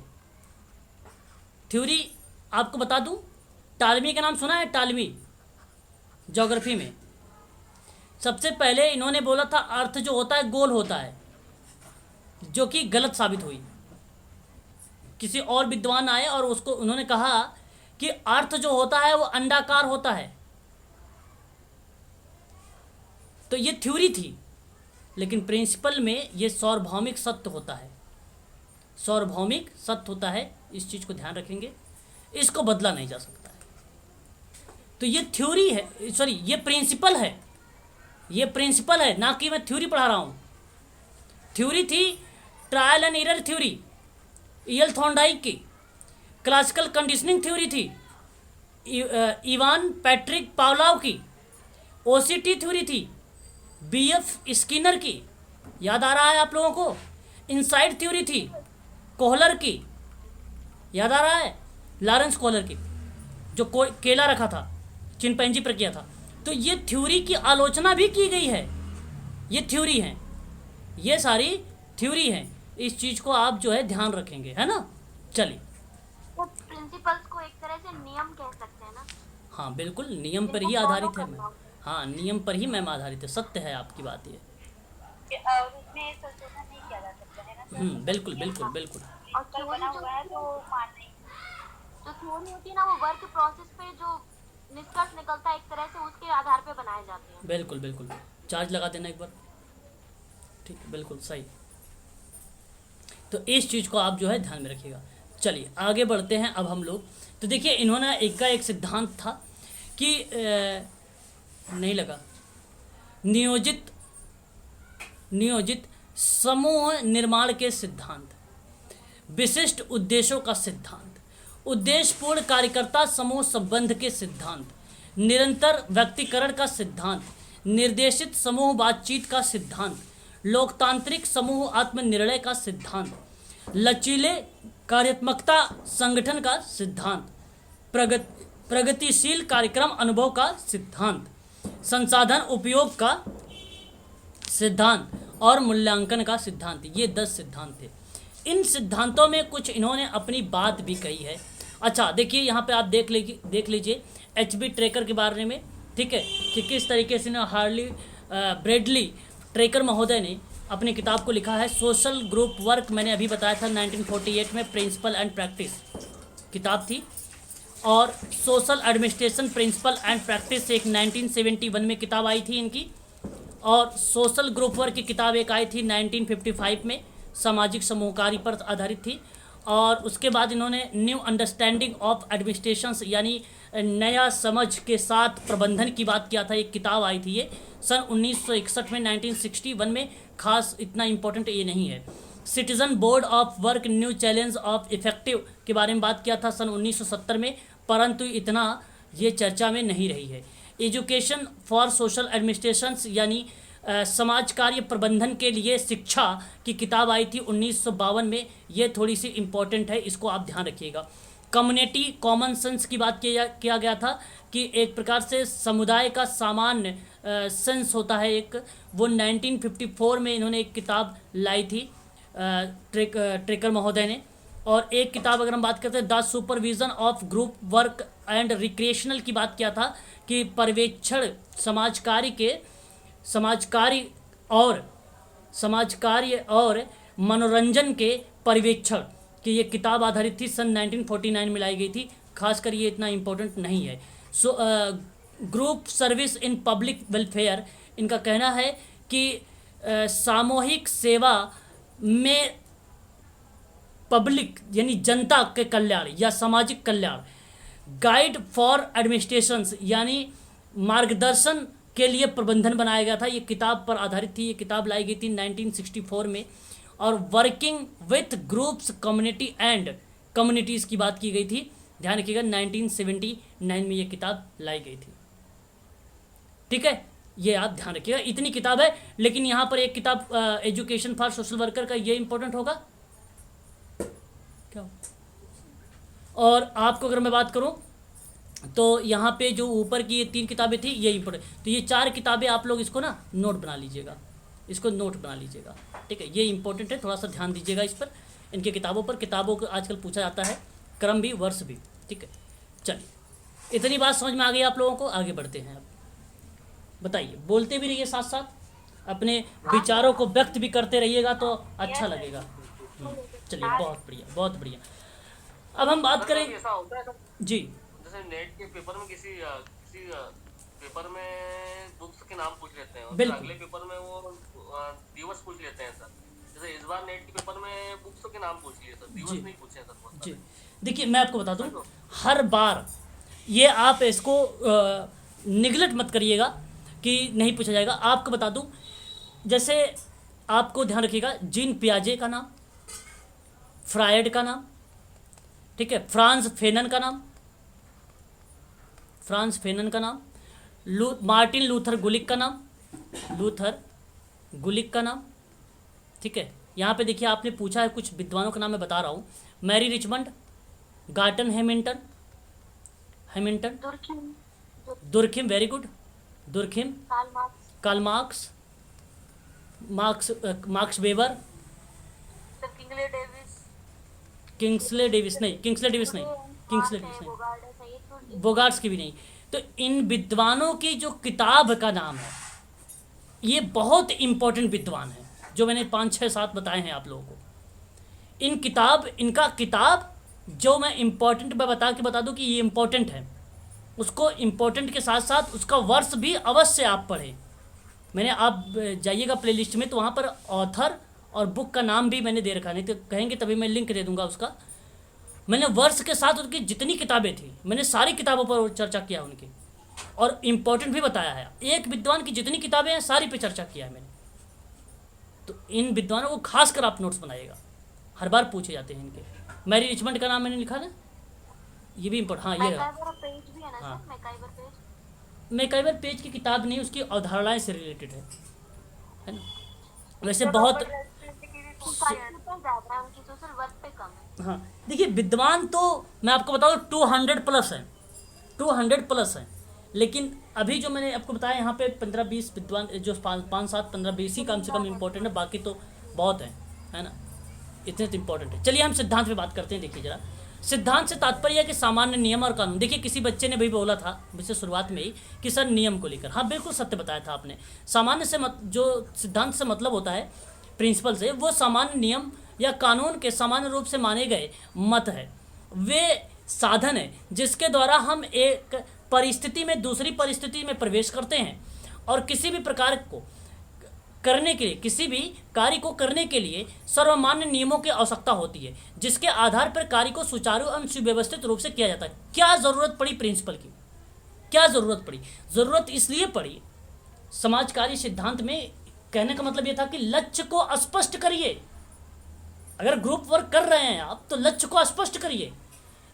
थ्योरी आपको बता दूं, टालमी का नाम सुना है? टालमी ज्योग्राफी में सबसे पहले इन्होंने बोला था अर्थ जो होता है गोल होता है, जो कि गलत साबित हुई। किसी और विद्वान आए और उसको उन्होंने कहा कि अर्थ जो होता है वो अंडाकार होता है। तो ये थ्योरी थी, लेकिन प्रिंसिपल में ये सार्वभौमिक सत्य होता है। सार्वभौमिक सत्य होता है, इस चीज़ को ध्यान रखेंगे, इसको बदला नहीं जा सकता है। तो ये थ्योरी है, सॉरी ये प्रिंसिपल है, ये प्रिंसिपल है, ना कि मैं थ्योरी पढ़ा रहा हूँ। थ्योरी थी trial and error theory, EL Thorndike की। क्लासिकल कंडीशनिंग थ्योरी थी इवान पैट्रिक पावलोव की। ओसीटी थ्योरी थी बीएफ स्किनर की। याद आ रहा है आप लोगों को? इनसाइड थ्योरी थी कोहलर की। याद आ रहा है? लॉरेंस कोहलर की, जो केला रखा था, चिंपैंजी पर किया था। तो ये थ्योरी की आलोचना भी की गई है। ये थ्योरी है, ये सारी थ्योरी है। इस चीज़ को आप जो है ध्यान रखेंगे, है ना। चलिए, तो प्रिंसिपल्स को एक तरह से नियम कह सकते हैं ना। हाँ बिल्कुल, नियम पर ही आधारित है मैम। हाँ, नियम पर ही मैम आधारित है। सत्य है आपकी बात ये। उसमें संशोधन नहीं किया जा सकता है ना सर। बिल्कुल बिल्कुल बिल्कुल। और कल बना हुआ है तो मान नहीं। जो थ्योरी होती है ना, वो वर्क प्रोसेस पे जो निष्कर्ष निकलता है एक तरह से उसके आधार पे बनाए जाते हैं। बिल्कुल बिल्कुल, चार्ज लगा देना एक बार। ठीक, बिल्कुल सही। तो इस चीज़ को आप जो है ध्यान में रखिएगा। चलिए आगे बढ़ते हैं अब हम लोग। तो देखिए, इन्होंने एक सिद्धांत था कि नहीं लगा, नियोजित समूह निर्माण के सिद्धांत, विशिष्ट उद्देश्यों का सिद्धांत, उद्देश्यपूर्ण कार्यकर्ता समूह संबंध के सिद्धांत, निरंतर व्यक्तिकरण का सिद्धांत, निर्देशित समूह बातचीत का सिद्धांत, लोकतांत्रिक समूह आत्मनिर्णय का सिद्धांत, लचीले कार्यात्मकता संगठन का सिद्धांत, प्रगतिशील कार्यक्रम अनुभव का सिद्धांत, संसाधन उपयोग का सिद्धांत और मूल्यांकन का सिद्धांत। ये 10 सिद्धांत थे। इन सिद्धांतों में कुछ इन्होंने अपनी बात भी कही है। अच्छा देखिए, यहाँ पे आप देख लीजिए एचबी ट्रेकर के बारे में, ठीक है, कि किस तरीके से ना हार्ली ब्रेडली ट्रेकर महोदय ने अपनी किताब को लिखा है। सोशल ग्रुप वर्क मैंने अभी बताया था 1948 में प्रिंसिपल एंड प्रैक्टिस किताब थी, और social administration principle and practice एक 1971 में किताब आई थी इनकी, और सोशल ग्रुप वर्क की किताब एक आई थी 1955 में, सामाजिक समूहकारी पर आधारित थी। और उसके बाद इन्होंने न्यू अंडरस्टैंडिंग ऑफ एडमिनिस्ट्रेशंस यानी नया समझ के साथ प्रबंधन की बात किया था, एक किताब आई थी ये सन 1961 में, 1961 में, खास इतना इम्पोर्टेंट ये नहीं है। Citizen board of work new challenge of effective के बारे में बात किया था सन 1970 में, परंतु इतना ये चर्चा में नहीं रही है। एजुकेशन फॉर सोशल एडमिनिस्ट्रेशंस यानी समाज कार्य प्रबंधन के लिए शिक्षा की किताब आई थी 1952 में। ये थोड़ी सी इम्पोर्टेंट है, इसको आप ध्यान रखिएगा। कम्युनिटी कॉमन सेंस की बात किया गया था कि एक प्रकार से समुदाय का सामान्य सेंस होता है एक, वो 1954 में इन्होंने एक किताब लाई थी ट्रेकर महोदय ने। और एक किताब अगर हम बात करते हैं the supervision of group work and recreational की बात किया था कि पर्यवेक्षण समाज कार्य और मनोरंजन के पर्यवेक्षण की ये किताब आधारित थी, सन 1949 में लाई गई थी। खासकर ये इतना इम्पोर्टेंट नहीं है। Group service in public welfare, इनका कहना है कि सामूहिक सेवा में पब्लिक यानी जनता के कल्याण या सामाजिक कल्याण, गाइड फॉर एडमिनिस्ट्रेशंस यानी मार्गदर्शन के लिए प्रबंधन बनाया गया था। ये किताब पर आधारित थी। ये किताब लाई गई थी 1964 में। और working with groups community and communities की बात की गई थी, ध्यान रखिएगा 1979 में ये किताब लाई गई थी। ठीक है, ये आप ध्यान रखिएगा। इतनी किताब है, लेकिन यहाँ पर एक किताब एजुकेशन फॉर सोशल वर्कर का ये इंपॉर्टेंट होगा क्या। और आपको अगर मैं बात करूँ तो यहाँ पे जो ऊपर की ये 3 किताबें थी ये इंपॉर्टेंट, तो ये 4 किताबें आप लोग इसको ना नोट बना लीजिएगा, इसको नोट बना लीजिएगा। ठीक है, ये इंपॉर्टेंट है, थोड़ा सा ध्यान दीजिएगा इस पर, इनके किताबों पर। किताबों को आजकल पूछा जाता है, क्रम भी वर्ष भी। ठीक है, चलिए इतनी बात समझ में आ गई आप लोगों को, आगे बढ़ते हैं। अब बताइए, बोलते भी रहिए साथ साथ, अपने विचारों को व्यक्त भी करते रहिएगा तो अच्छा लगेगा। चलिए, बहुत बढ़िया बहुत बढ़िया। अब हम बात करें ऐसा होता है जी, जैसे नेट के पेपर में किसी पेपर में बुक्स के नाम पूछ लेते हैं और फिर बिल्कुल। अगले पेपर में वो दिवस पूछ लेते हैं सर। जैसे इस बार नेट के पेपर में बुक्स के नाम पूछ लिए सर, दिवस नहीं पूछे हैं सर बहुत जी। सारे। देखिए मैं आपको बता दूं, हर बार ये आप इसको निगलेक्ट मत करिएगा कि नहीं पूछा जाएगा। आपको बता दूं, जैसे आपको ध्यान रखिएगा, जीन पियाजे का नाम, फ्रायड का नाम, ठीक है, फ्रांस फेनन का नाम, मार्टिन लूथर गुलिक का नाम, ठीक है। यहाँ पे देखिए आपने पूछा है कुछ विद्वानों का नाम मैं बता रहा हूँ। Mary Richmond, Gordon Hamilton, Durkheim, very good, Durkheim, Karl Marx Weber, Kingsley Davis नहीं, बोगार्ट्स की भी नहीं। तो इन विद्वानों की जो किताब का नाम है, ये बहुत इम्पोर्टेंट विद्वान है, जो मैंने 5, 6, 7 बताए हैं आप लोगों को। इनका किताब जो मैं इम्पोर्टेंट मैं बता दूं कि ये इम्पोर्टेंट है, उसको इम्पोर्टेंट के साथ साथ उसका वर्ष भी अवश्य आप पढ़ें। मैंने, आप जाइएगा प्लेलिस्ट में तो वहाँ पर ऑथर और बुक का नाम भी मैंने दे रखा, नहीं तो कहेंगे तभी मैं लिंक दे दूंगा उसका। मैंने वर्ष के साथ उनकी जितनी किताबें थी, मैंने सारी किताबों पर चर्चा किया उनकी, और इम्पोर्टेंट भी बताया है। एक विद्वान की जितनी किताबें हैं सारी पे चर्चा किया है मैंने। तो इन विद्वानों को खासकर आप नोट्स बनाइएगा, हर बार पूछे जाते हैं इनके। मैरी रिचमंड का नाम मैंने लिखा ना, ये भी इम्पोर्टेंट। हाँ, ये हाँ, मैकाइवर पेज की किताब नहीं, उसकी अवधारणाएं से रिलेटेड है ना। वैसे बहुत हाँ, देखिए विद्वान तो मैं आपको बताऊँ 200 प्लस हैं, लेकिन अभी जो मैंने आपको बताया यहाँ पे 15-20 विद्वान, जो 5, 7, 15-20 ही कम से कम इम्पोर्टेंट है, बाकी तो बहुत है ना, इतने तो इम्पोर्टेंट है। चलिए हम सिद्धांत पे बात करते हैं। देखिए जरा, सिद्धांत से तात्पर्य है कि सामान्य नियम और कानून। देखिए किसी बच्चे ने भी बोला था वैसे शुरुआत में ही कि सर नियम को लेकर, हाँ बिल्कुल सत्य बताया था आपने। सामान्य से जो सिद्धांत से मतलब होता है, प्रिंसिपल से, वो सामान्य नियम या कानून के सामान्य रूप से माने गए मत है। वे साधन है जिसके द्वारा हम एक परिस्थिति में दूसरी परिस्थिति में प्रवेश करते हैं और किसी भी प्रकार को करने के लिए, किसी भी कार्य को करने के लिए सर्वमान्य नियमों की आवश्यकता होती है, जिसके आधार पर कार्य को सुचारू एवं सुव्यवस्थित रूप से किया जाता है। क्या ज़रूरत पड़ी प्रिंसिपल की? क्या ज़रूरत पड़ी? ज़रूरत इसलिए पड़ी, समाज कार्य सिद्धांत में कहने का मतलब ये था कि लक्ष्य को स्पष्ट करिए। अगर ग्रुप वर्क कर रहे हैं आप तो लक्ष्य को स्पष्ट करिए।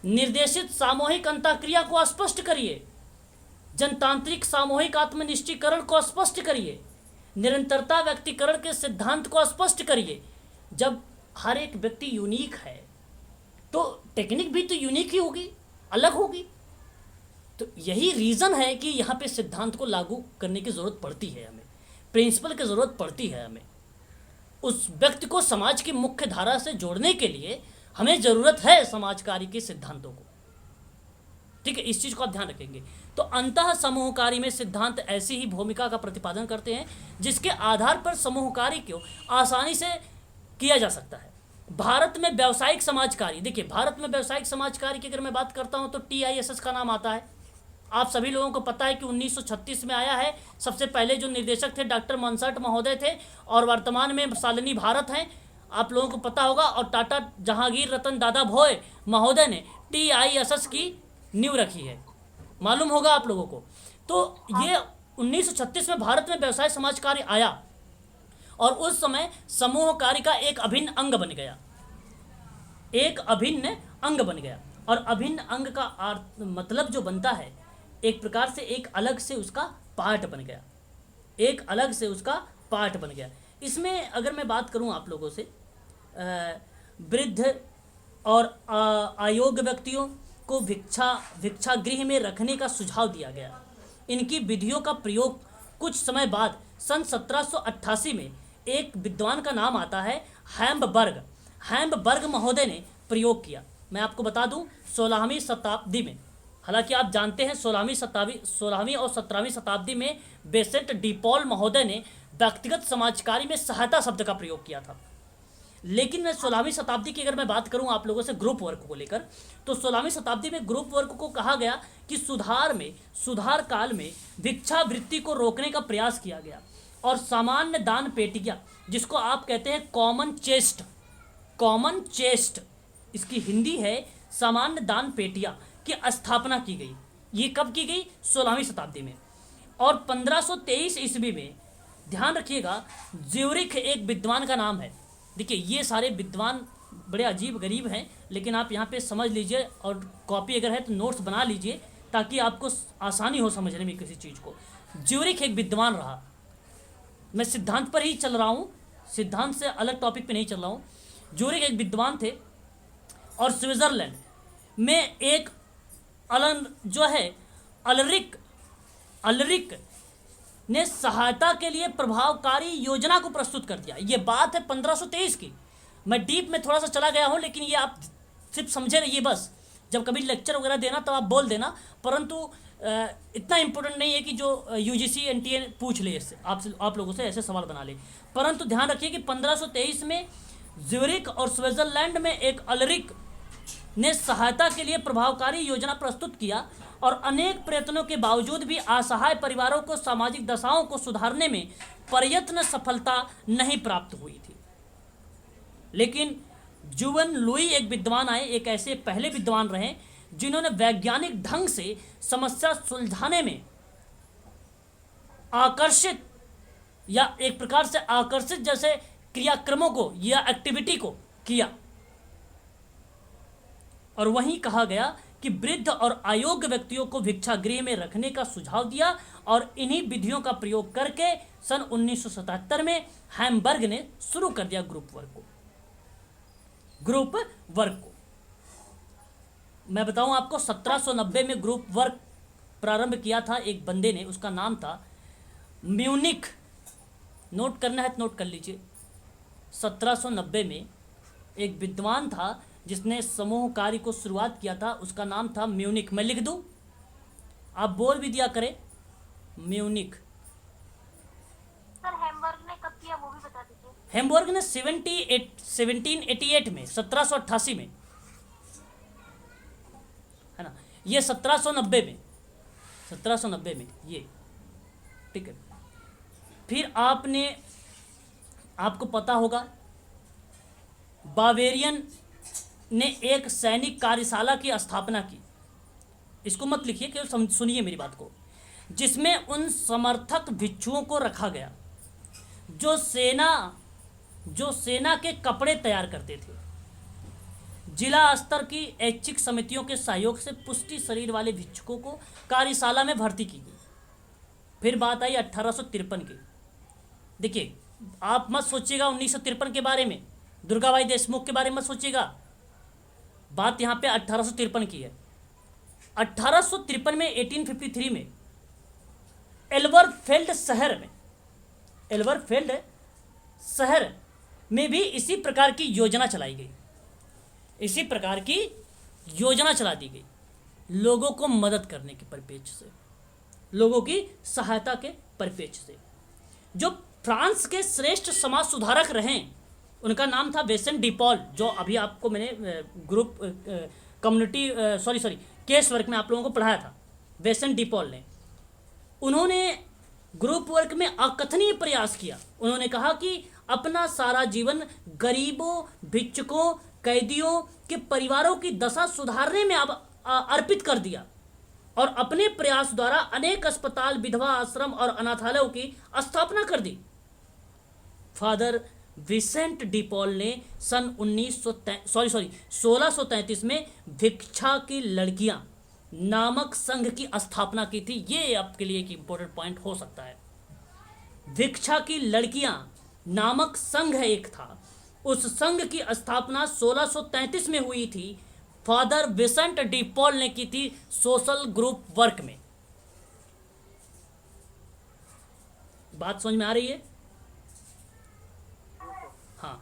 निर्देशित सामूहिक अंतःक्रिया को स्पष्ट करिए, जनतांत्रिक सामूहिक आत्मनिश्चीकरण को स्पष्ट करिए, निरंतरता व्यक्तिकरण के सिद्धांत को स्पष्ट करिए। जब हर एक व्यक्ति यूनिक है तो टेक्निक भी तो यूनिक ही होगी, अलग होगी। तो यही रीज़न है कि यहाँ पे सिद्धांत को लागू करने की ज़रूरत पड़ती है, हमें प्रिंसिपल की ज़रूरत पड़ती है। हमें उस व्यक्ति को समाज की मुख्य धारा से जोड़ने के लिए हमें ज़रूरत है समाज कार्य के सिद्धांतों को। ठीक है, इस चीज़ को आप ध्यान रखेंगे। तो अंतः समूह कार्य में सिद्धांत ऐसी ही भूमिका का प्रतिपादन करते हैं जिसके आधार पर समूह कार्य को आसानी से किया जा सकता है। भारत में व्यावसायिक समाज कार्य, देखिए भारत में व्यावसायिक समाज कार्य की अगर मैं बात करता हूँ तो TISS का नाम आता है। आप सभी लोगों को पता है कि 1936 में आया है। सबसे पहले जो निर्देशक थे डॉक्टर मॉन्सर्ट महोदय थे और वर्तमान में शालिनी भारत हैं, आप लोगों को पता होगा। और टाटा जहांगीर रतन दादा भोय महोदय ने TISS की नींव रखी है, मालूम होगा आप लोगों को। तो ये 1936 में भारत में व्यवसाय समाज कार्य आया और उस समय समूह कार्य का एक अभिन्न अंग बन गया, एक अभिन्न अंग बन गया। और अभिन्न अंग का मतलब जो बनता है एक प्रकार से एक अलग से उसका पार्ट बन गया, एक अलग से उसका पार्ट बन गया। इसमें अगर मैं बात करूं आप लोगों से, वृद्ध और अयोग्य व्यक्तियों को भिक्षागृह में रखने का सुझाव दिया गया। इनकी विधियों का प्रयोग कुछ समय बाद सन 1788 में एक विद्वान का नाम आता है हैम्बर्ग महोदय ने प्रयोग किया। मैं आपको बता दूं 16वीं शताब्दी में, हालांकि आप जानते हैं 16वीं और 17वीं शताब्दी में बेसेंट डिपॉल महोदय ने व्यक्तिगत समाजकारी में सहायता शब्द का प्रयोग किया था। लेकिन 16वीं शताब्दी की अगर मैं बात करूं आप लोगों से ग्रुप वर्क को लेकर, तो 16वीं शताब्दी में ग्रुप वर्क को कहा गया कि सुधार काल में भिक्षावृत्ति को रोकने का प्रयास किया गया और सामान्य दान पेटियां, जिसको आप कहते हैं कॉमन चेस्ट, इसकी हिंदी है सामान्य दान पेटियां की स्थापना की गई। ये कब की गई? 16वीं शताब्दी में। और 1523 ईस्वी में, ध्यान रखिएगा, ज्यूरिख एक विद्वान का नाम है। देखिए ये सारे विद्वान बड़े अजीब गरीब हैं, लेकिन आप यहाँ पे समझ लीजिए और कॉपी अगर है तो नोट्स बना लीजिए ताकि आपको आसानी हो समझने में किसी चीज़ को। ज्यूरिख एक विद्वान रहा, मैं सिद्धांत पर ही चल रहा हूँ, सिद्धांत से अलग टॉपिक पे नहीं चल रहा हूँ। ज्यूरिख एक विद्वान थे और स्विट्जरलैंड में एक अलरिक ने सहायता के लिए प्रभावकारी योजना को प्रस्तुत कर दिया। ये बात है 1523 की। मैं डीप में थोड़ा सा चला गया हूँ, लेकिन ये आप सिर्फ समझे रहिए बस। जब कभी लेक्चर वगैरह देना तो आप बोल देना, परंतु इतना इम्पोर्टेंट नहीं है कि जो UGC NTA पूछ ले इससे आप लोगों से ऐसे सवाल बना ले। परंतु ध्यान रखिए कि 1523 में ज्यूरिख और स्विट्जरलैंड में एक अलरिक ने सहायता के लिए प्रभावकारी योजना प्रस्तुत किया और अनेक प्रयत्नों के बावजूद भी असहाय परिवारों को सामाजिक दशाओं को सुधारने में प्रयत्न सफलता नहीं प्राप्त हुई थी। लेकिन जुवन लुई एक विद्वान आए, एक ऐसे पहले विद्वान रहे जिन्होंने वैज्ञानिक ढंग से समस्या सुलझाने में आकर्षित या एक प्रकार से आकर्षित जैसे क्रियाक्रमों को या एक्टिविटी को किया। और वहीं कहा गया कि वृद्ध और अयोग्य व्यक्तियों को भिक्षागृह में रखने का सुझाव दिया और इन्हीं विधियों का प्रयोग करके सन 1977 में हैम्बर्ग ने शुरू कर दिया ग्रुप वर्क को। मैं बताऊं आपको, 1790 में ग्रुप वर्क प्रारंभ किया था एक बंदे ने, उसका नाम था म्यूनिक। नोट करना है तो नोट कर लीजिए। 1790 में एक विद्वान था जिसने समूह कार्य को शुरुआत किया था, उसका नाम था म्यूनिक। मैं लिख दूं, आप बोल भी दिया करें, म्यूनिक। सर हैम्बर्ग ने कब किया वो भी बता दीजिए। हैम्बर्ग ने 1788 में, 1788 में, है ना। ये 1790 में ये, ठीक है। फिर आपको पता होगा बावेरियन ने एक सैनिक कार्यशाला की स्थापना की। इसको मत लिखिए, केवल सुनिए मेरी बात को, जिसमें उन समर्थक भिक्षुओं को रखा गया जो सेना के कपड़े तैयार करते थे। जिला स्तर की ऐच्छिक समितियों के सहयोग से पुष्टि शरीर वाले भिक्षुकों को कार्यशाला में भर्ती की गई। फिर बात आई 1853 की। देखिए, आप मत सोचिएगा 1953 के बारे में, दुर्गाबाई देशमुख के बारे में मत सोचिएगा, बात यहाँ पे 1853 की है। 1853 में 1853 में एल्बरफेल्ड शहर में भी इसी प्रकार की योजना चलाई गई, इसी प्रकार की योजना चला दी गई, लोगों को मदद करने के परिप्रेक्ष्य से, लोगों की सहायता के परिप्रेक्ष्य से। जो फ्रांस के श्रेष्ठ समाज सुधारक रहे उनका नाम था विंसेंट डी पॉल, जो अभी आपको मैंने ग्रुप कम्युनिटी केस वर्क में आप लोगों को पढ़ाया था। विंसेंट डी पॉल ने, उन्होंने ग्रुप वर्क में अकथनीय प्रयास किया। उन्होंने कहा कि अपना सारा जीवन गरीबों, भिक्षुकों, कैदियों के परिवारों की दशा सुधारने में अर्पित कर दिया और अपने प्रयास द्वारा अनेक अस्पताल, विधवा आश्रम और अनाथालयों की स्थापना कर दी। फादर विंसेंट डी पॉल ने सन 1633 में भिक्षा की लड़कियां नामक संघ की स्थापना की थी। ये आपके लिए एक इंपॉर्टेंट पॉइंट हो सकता है। भिक्षा की लड़कियां नामक संघ एक था, उस संघ की स्थापना 1633 में हुई थी। फादर विंसेंट डी पॉल ने की थी सोशल ग्रुप वर्क में। बात समझ में आ रही है? हाँ,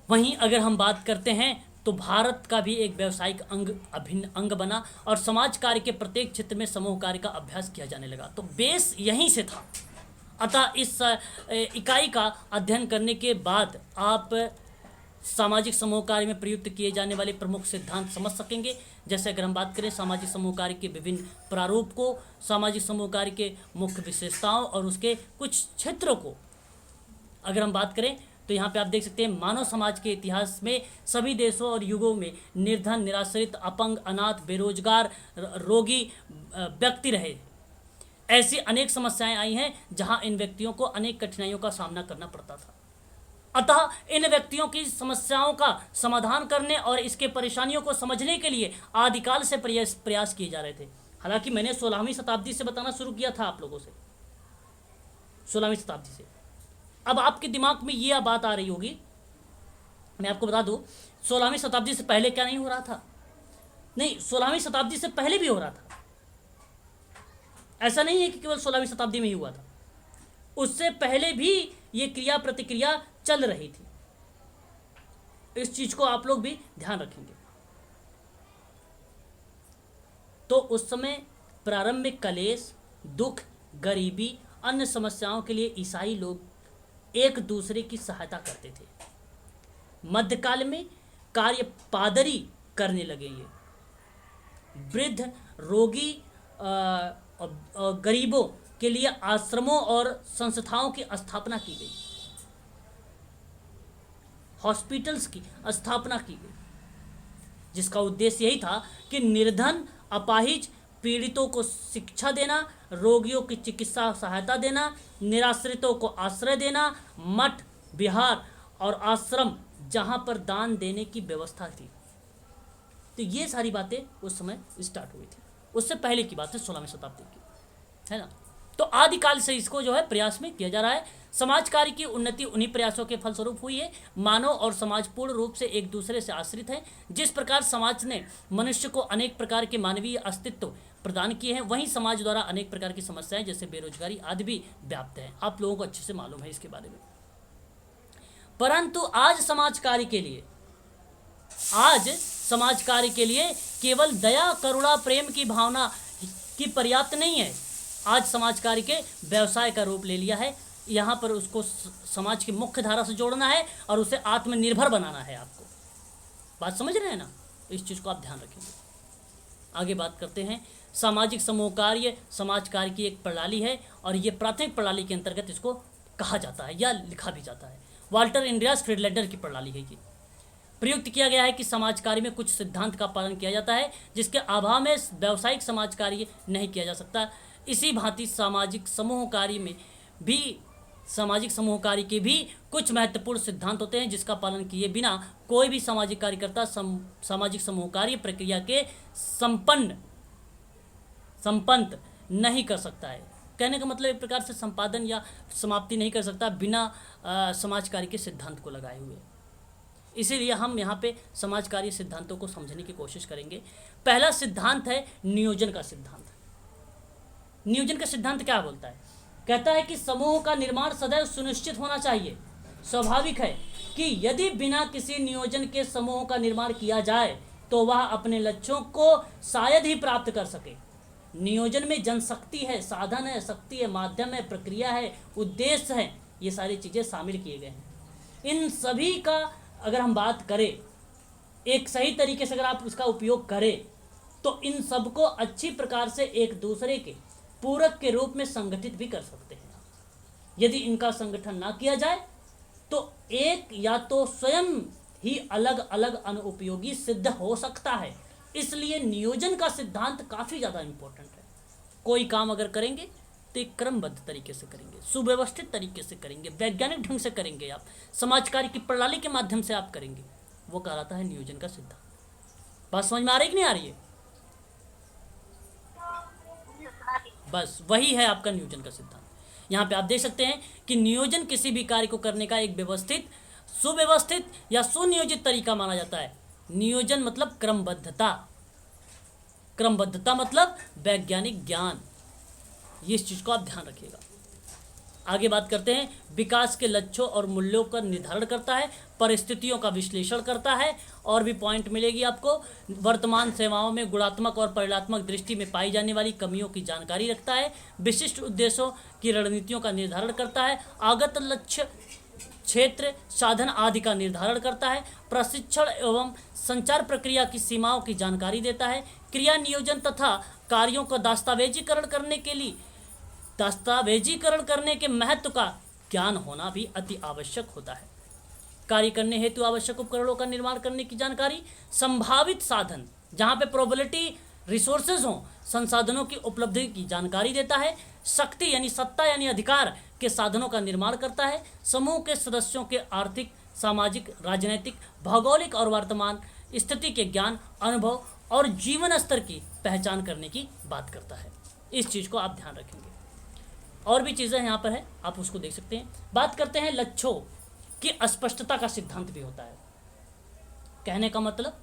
वहीं अगर हम बात करते हैं तो भारत का भी एक व्यावसायिक अभिन्न अंग बना और समाज कार्य के प्रत्येक क्षेत्र में समूह कार्य का अभ्यास किया जाने लगा। तो बेस यहीं से था। अतः इस इकाई का अध्ययन करने के बाद आप सामाजिक समूह कार्य में प्रयुक्त किए जाने वाले प्रमुख सिद्धांत समझ सकेंगे। जैसे अगर हम बात करें सामाजिक समूह कार्य के विभिन्न प्रारूप को, सामाजिक समूह कार्य के मुख्य विशेषताओं और उसके कुछ क्षेत्रों को अगर हम बात करें तो यहाँ पे आप देख सकते हैं, मानव समाज के इतिहास में सभी देशों और युगों में निर्धन, निराश्रित, अपंग, अनाथ, बेरोजगार, रोगी व्यक्ति रहे। ऐसी अनेक समस्याएं आई हैं जहां इन व्यक्तियों को अनेक कठिनाइयों का सामना करना पड़ता था। अतः इन व्यक्तियों की समस्याओं का समाधान करने और इसके परेशानियों को समझने के लिए आदिकाल से प्रयास किए जा रहे थे। हालांकि मैंने 16वीं शताब्दी से बताना शुरू किया था आप लोगों से, 16वीं शताब्दी से। अब आपके दिमाग में ये बात आ रही होगी, मैं आपको बता दूं 16वीं शताब्दी से पहले क्या नहीं हो रहा था? नहीं, 16वीं शताब्दी से पहले भी हो रहा था। ऐसा नहीं है कि केवल 16वीं शताब्दी में ही हुआ था, उससे पहले भी ये क्रिया प्रतिक्रिया चल रही थी। इस चीज को आप लोग भी ध्यान रखेंगे। तो उस समय प्रारंभिक कलेश, दुख, गरीबी, अन्य समस्याओं के लिए ईसाई लोग एक दूसरे की सहायता करते थे। मध्यकाल में कार्य पादरी करने लगे। ये वृद्ध, रोगी और गरीबों के लिए आश्रमों और संस्थाओं की स्थापना की गई, हॉस्पिटल्स की स्थापना की गई, जिसका उद्देश्य यही था कि निर्धन, अपाहिज, पीड़ितों को शिक्षा देना, रोगियों की चिकित्सा सहायता देना, निराश्रितों को आश्रय देना, मठ, विहार और आश्रम जहां पर दान देने की व्यवस्था थी। तो ये सारी बातें उस समय स्टार्ट हुई थी। उससे पहले की बात है 16वीं शताब्दी की, है ना। तो आदिकाल से इसको जो है प्रयास में किया जा रहा है। समाज कार्य की उन्नति उन्हीं प्रयासों के फलस्वरूप हुई है। मानव और समाज पूर्ण रूप से एक दूसरे से आश्रित हैं। जिस प्रकार समाज ने मनुष्य को अनेक प्रकार के मानवीय अस्तित्व प्रदान किए हैं, वहीं समाज द्वारा अनेक प्रकार की समस्याएं जैसे बेरोजगारी आदि भी व्याप्त है। आप लोगों को अच्छे से मालूम है इसके बारे में। परंतु आज समाज कार्य के लिए केवल दया, करुणा, प्रेम की भावना की पर्याप्त नहीं है। आज समाज कार्य के व्यवसाय का रूप ले लिया है। यहाँ पर उसको समाज की मुख्य धारा से जोड़ना है और उसे आत्मनिर्भर बनाना है। आपको बात समझ रहे हैं ना? इस चीज़ को आप ध्यान रखेंगे। आगे बात करते हैं। सामाजिक समूह कार्य समाज कार्य की एक प्रणाली है और ये प्राथमिक प्रणाली के अंतर्गत इसको कहा जाता है या लिखा भी जाता है। वाल्टर एंड्रियास फ्रीडलैंडर की प्रणाली है ये। प्रयुक्त किया गया है कि समाज कार्य में कुछ सिद्धांत का पालन किया जाता है जिसके अभाव में व्यावसायिक समाज कार्य नहीं किया जा सकता। इसी भांति सामाजिक समूह कार्य में भी सामाजिक समूह कार्य के भी कुछ महत्वपूर्ण सिद्धांत होते हैं जिसका पालन किए बिना कोई भी सामाजिक कार्यकर्ता सामाजिक समूह कार्य प्रक्रिया के संपन्न नहीं कर सकता है। कहने का मतलब एक प्रकार से संपादन या समाप्ति नहीं कर सकता बिना समाज कार्य के सिद्धांत को लगाए हुए। इसीलिए हम यहाँ पे समाज कार्य सिद्धांतों को समझने की कोशिश करेंगे। पहला सिद्धांत है नियोजन का सिद्धांत। नियोजन का सिद्धांत क्या बोलता है? कहता है कि समूह का निर्माण सदैव सुनिश्चित होना चाहिए। स्वाभाविक है कि यदि बिना किसी नियोजन के समूह का निर्माण किया जाए तो वह अपने लक्ष्यों को शायद ही प्राप्त कर सके। नियोजन में जनशक्ति है, साधन है, शक्ति है, माध्यम है, प्रक्रिया है, उद्देश्य है, ये सारी चीज़ें शामिल किए गए हैं। इन सभी का अगर हम बात करें, एक सही तरीके से अगर आप उसका उपयोग करें तो इन सबको अच्छी प्रकार से एक दूसरे के पूरक के रूप में संगठित भी कर सकते हैं। यदि इनका संगठन ना किया जाए तो एक या तो स्वयं ही अलग अलग अनुपयोगी सिद्ध हो सकता है। इसलिए नियोजन का सिद्धांत काफ़ी ज़्यादा इम्पोर्टेंट है। कोई काम अगर करेंगे तो एक क्रमबद्ध तरीके से करेंगे, सुव्यवस्थित तरीके से करेंगे, वैज्ञानिक ढंग से करेंगे, आप समाज कार्य की प्रणाली के माध्यम से आप करेंगे, वो कहलाता है नियोजन का सिद्धांत। बात समझ में आ रही कि नहीं आ रही है? बस वही है आपका नियोजन का सिद्धांत। यहाँ पे आप देख सकते हैं कि नियोजन किसी भी कार्य को करने का एक व्यवस्थित, सुव्यवस्थित या सुनियोजित तरीका माना जाता है। नियोजन मतलब क्रमबद्धता, क्रमबद्धता मतलब वैज्ञानिक ज्ञान। ये इस चीज़ को आप ध्यान रखिएगा। आगे बात करते हैं, विकास के लक्ष्यों और मूल्यों का निर्धारण करता है, परिस्थितियों का विश्लेषण करता है, और भी पॉइंट मिलेगी आपको। वर्तमान सेवाओं में गुणात्मक और परिणात्मक दृष्टि में पाई जाने वाली कमियों की जानकारी रखता है, विशिष्ट उद्देश्यों की रणनीतियों का निर्धारण करता है, आगत लक्ष्य, क्षेत्र, साधन आदि का निर्धारण करता है, प्रशिक्षण एवं संचार प्रक्रिया की सीमाओं की जानकारी देता है, क्रिया नियोजन तथा कार्यों का दस्तावेजीकरण करने के महत्व का ज्ञान होना भी अति आवश्यक होता है। कार्य करने हेतु आवश्यक उपकरणों का निर्माण करने की जानकारी, संभावित साधन जहाँ पे प्रोबेबिलिटी रिसोर्सेज हों, संसाधनों की उपलब्धि की जानकारी देता है, शक्ति यानी सत्ता यानी अधिकार के साधनों का निर्माण करता है, समूह के सदस्यों के आर्थिक, सामाजिक, राजनीतिक, भौगोलिक और वर्तमान स्थिति के ज्ञान, अनुभव और जीवन स्तर की पहचान करने की बात करता है। इस चीज़ को आप ध्यान रखेंगे। और भी चीज़ें यहाँ पर है, आप उसको देख सकते हैं। बात करते हैं लक्ष्यों की अस्पष्टता का सिद्धांत भी होता है। कहने का मतलब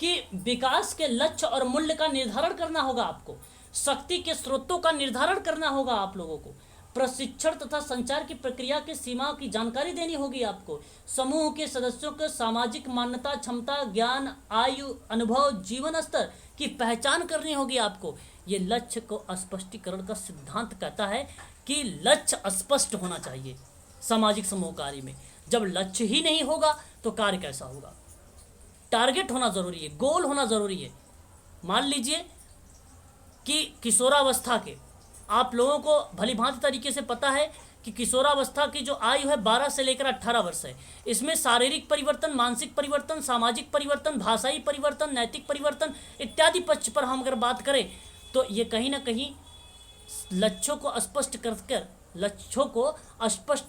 कि विकास के लक्ष्य और मूल्य का निर्धारण करना होगा आपको, शक्ति के स्रोतों का निर्धारण करना होगा आप लोगों को, प्रशिक्षण तथा संचार की प्रक्रिया की सीमाओं की जानकारी देनी होगी आपको, समूह के सदस्यों को सामाजिक मान्यता, क्षमता, ज्ञान, आयु, अनुभव, जीवन स्तर की पहचान करनी होगी आपको। ये लक्ष्य को स्पष्टीकरण का सिद्धांत कहता है कि लक्ष्य स्पष्ट होना चाहिए सामाजिक समूह कार्य में। जब लक्ष्य ही नहीं होगा तो कार्य कैसा होगा? टारगेट होना जरूरी है, गोल होना जरूरी है। मान लीजिए कि किशोरावस्था के आप लोगों को भली भांति तरीके से पता है कि किशोरावस्था की जो आयु है 12 से लेकर 18 वर्ष है। इसमें शारीरिक परिवर्तन, मानसिक परिवर्तन, सामाजिक परिवर्तन, भाषाई परिवर्तन, नैतिक परिवर्तन इत्यादि पक्ष पर हम अगर बात करें तो ये कहीं ना कहीं लक्ष्यों को स्पष्ट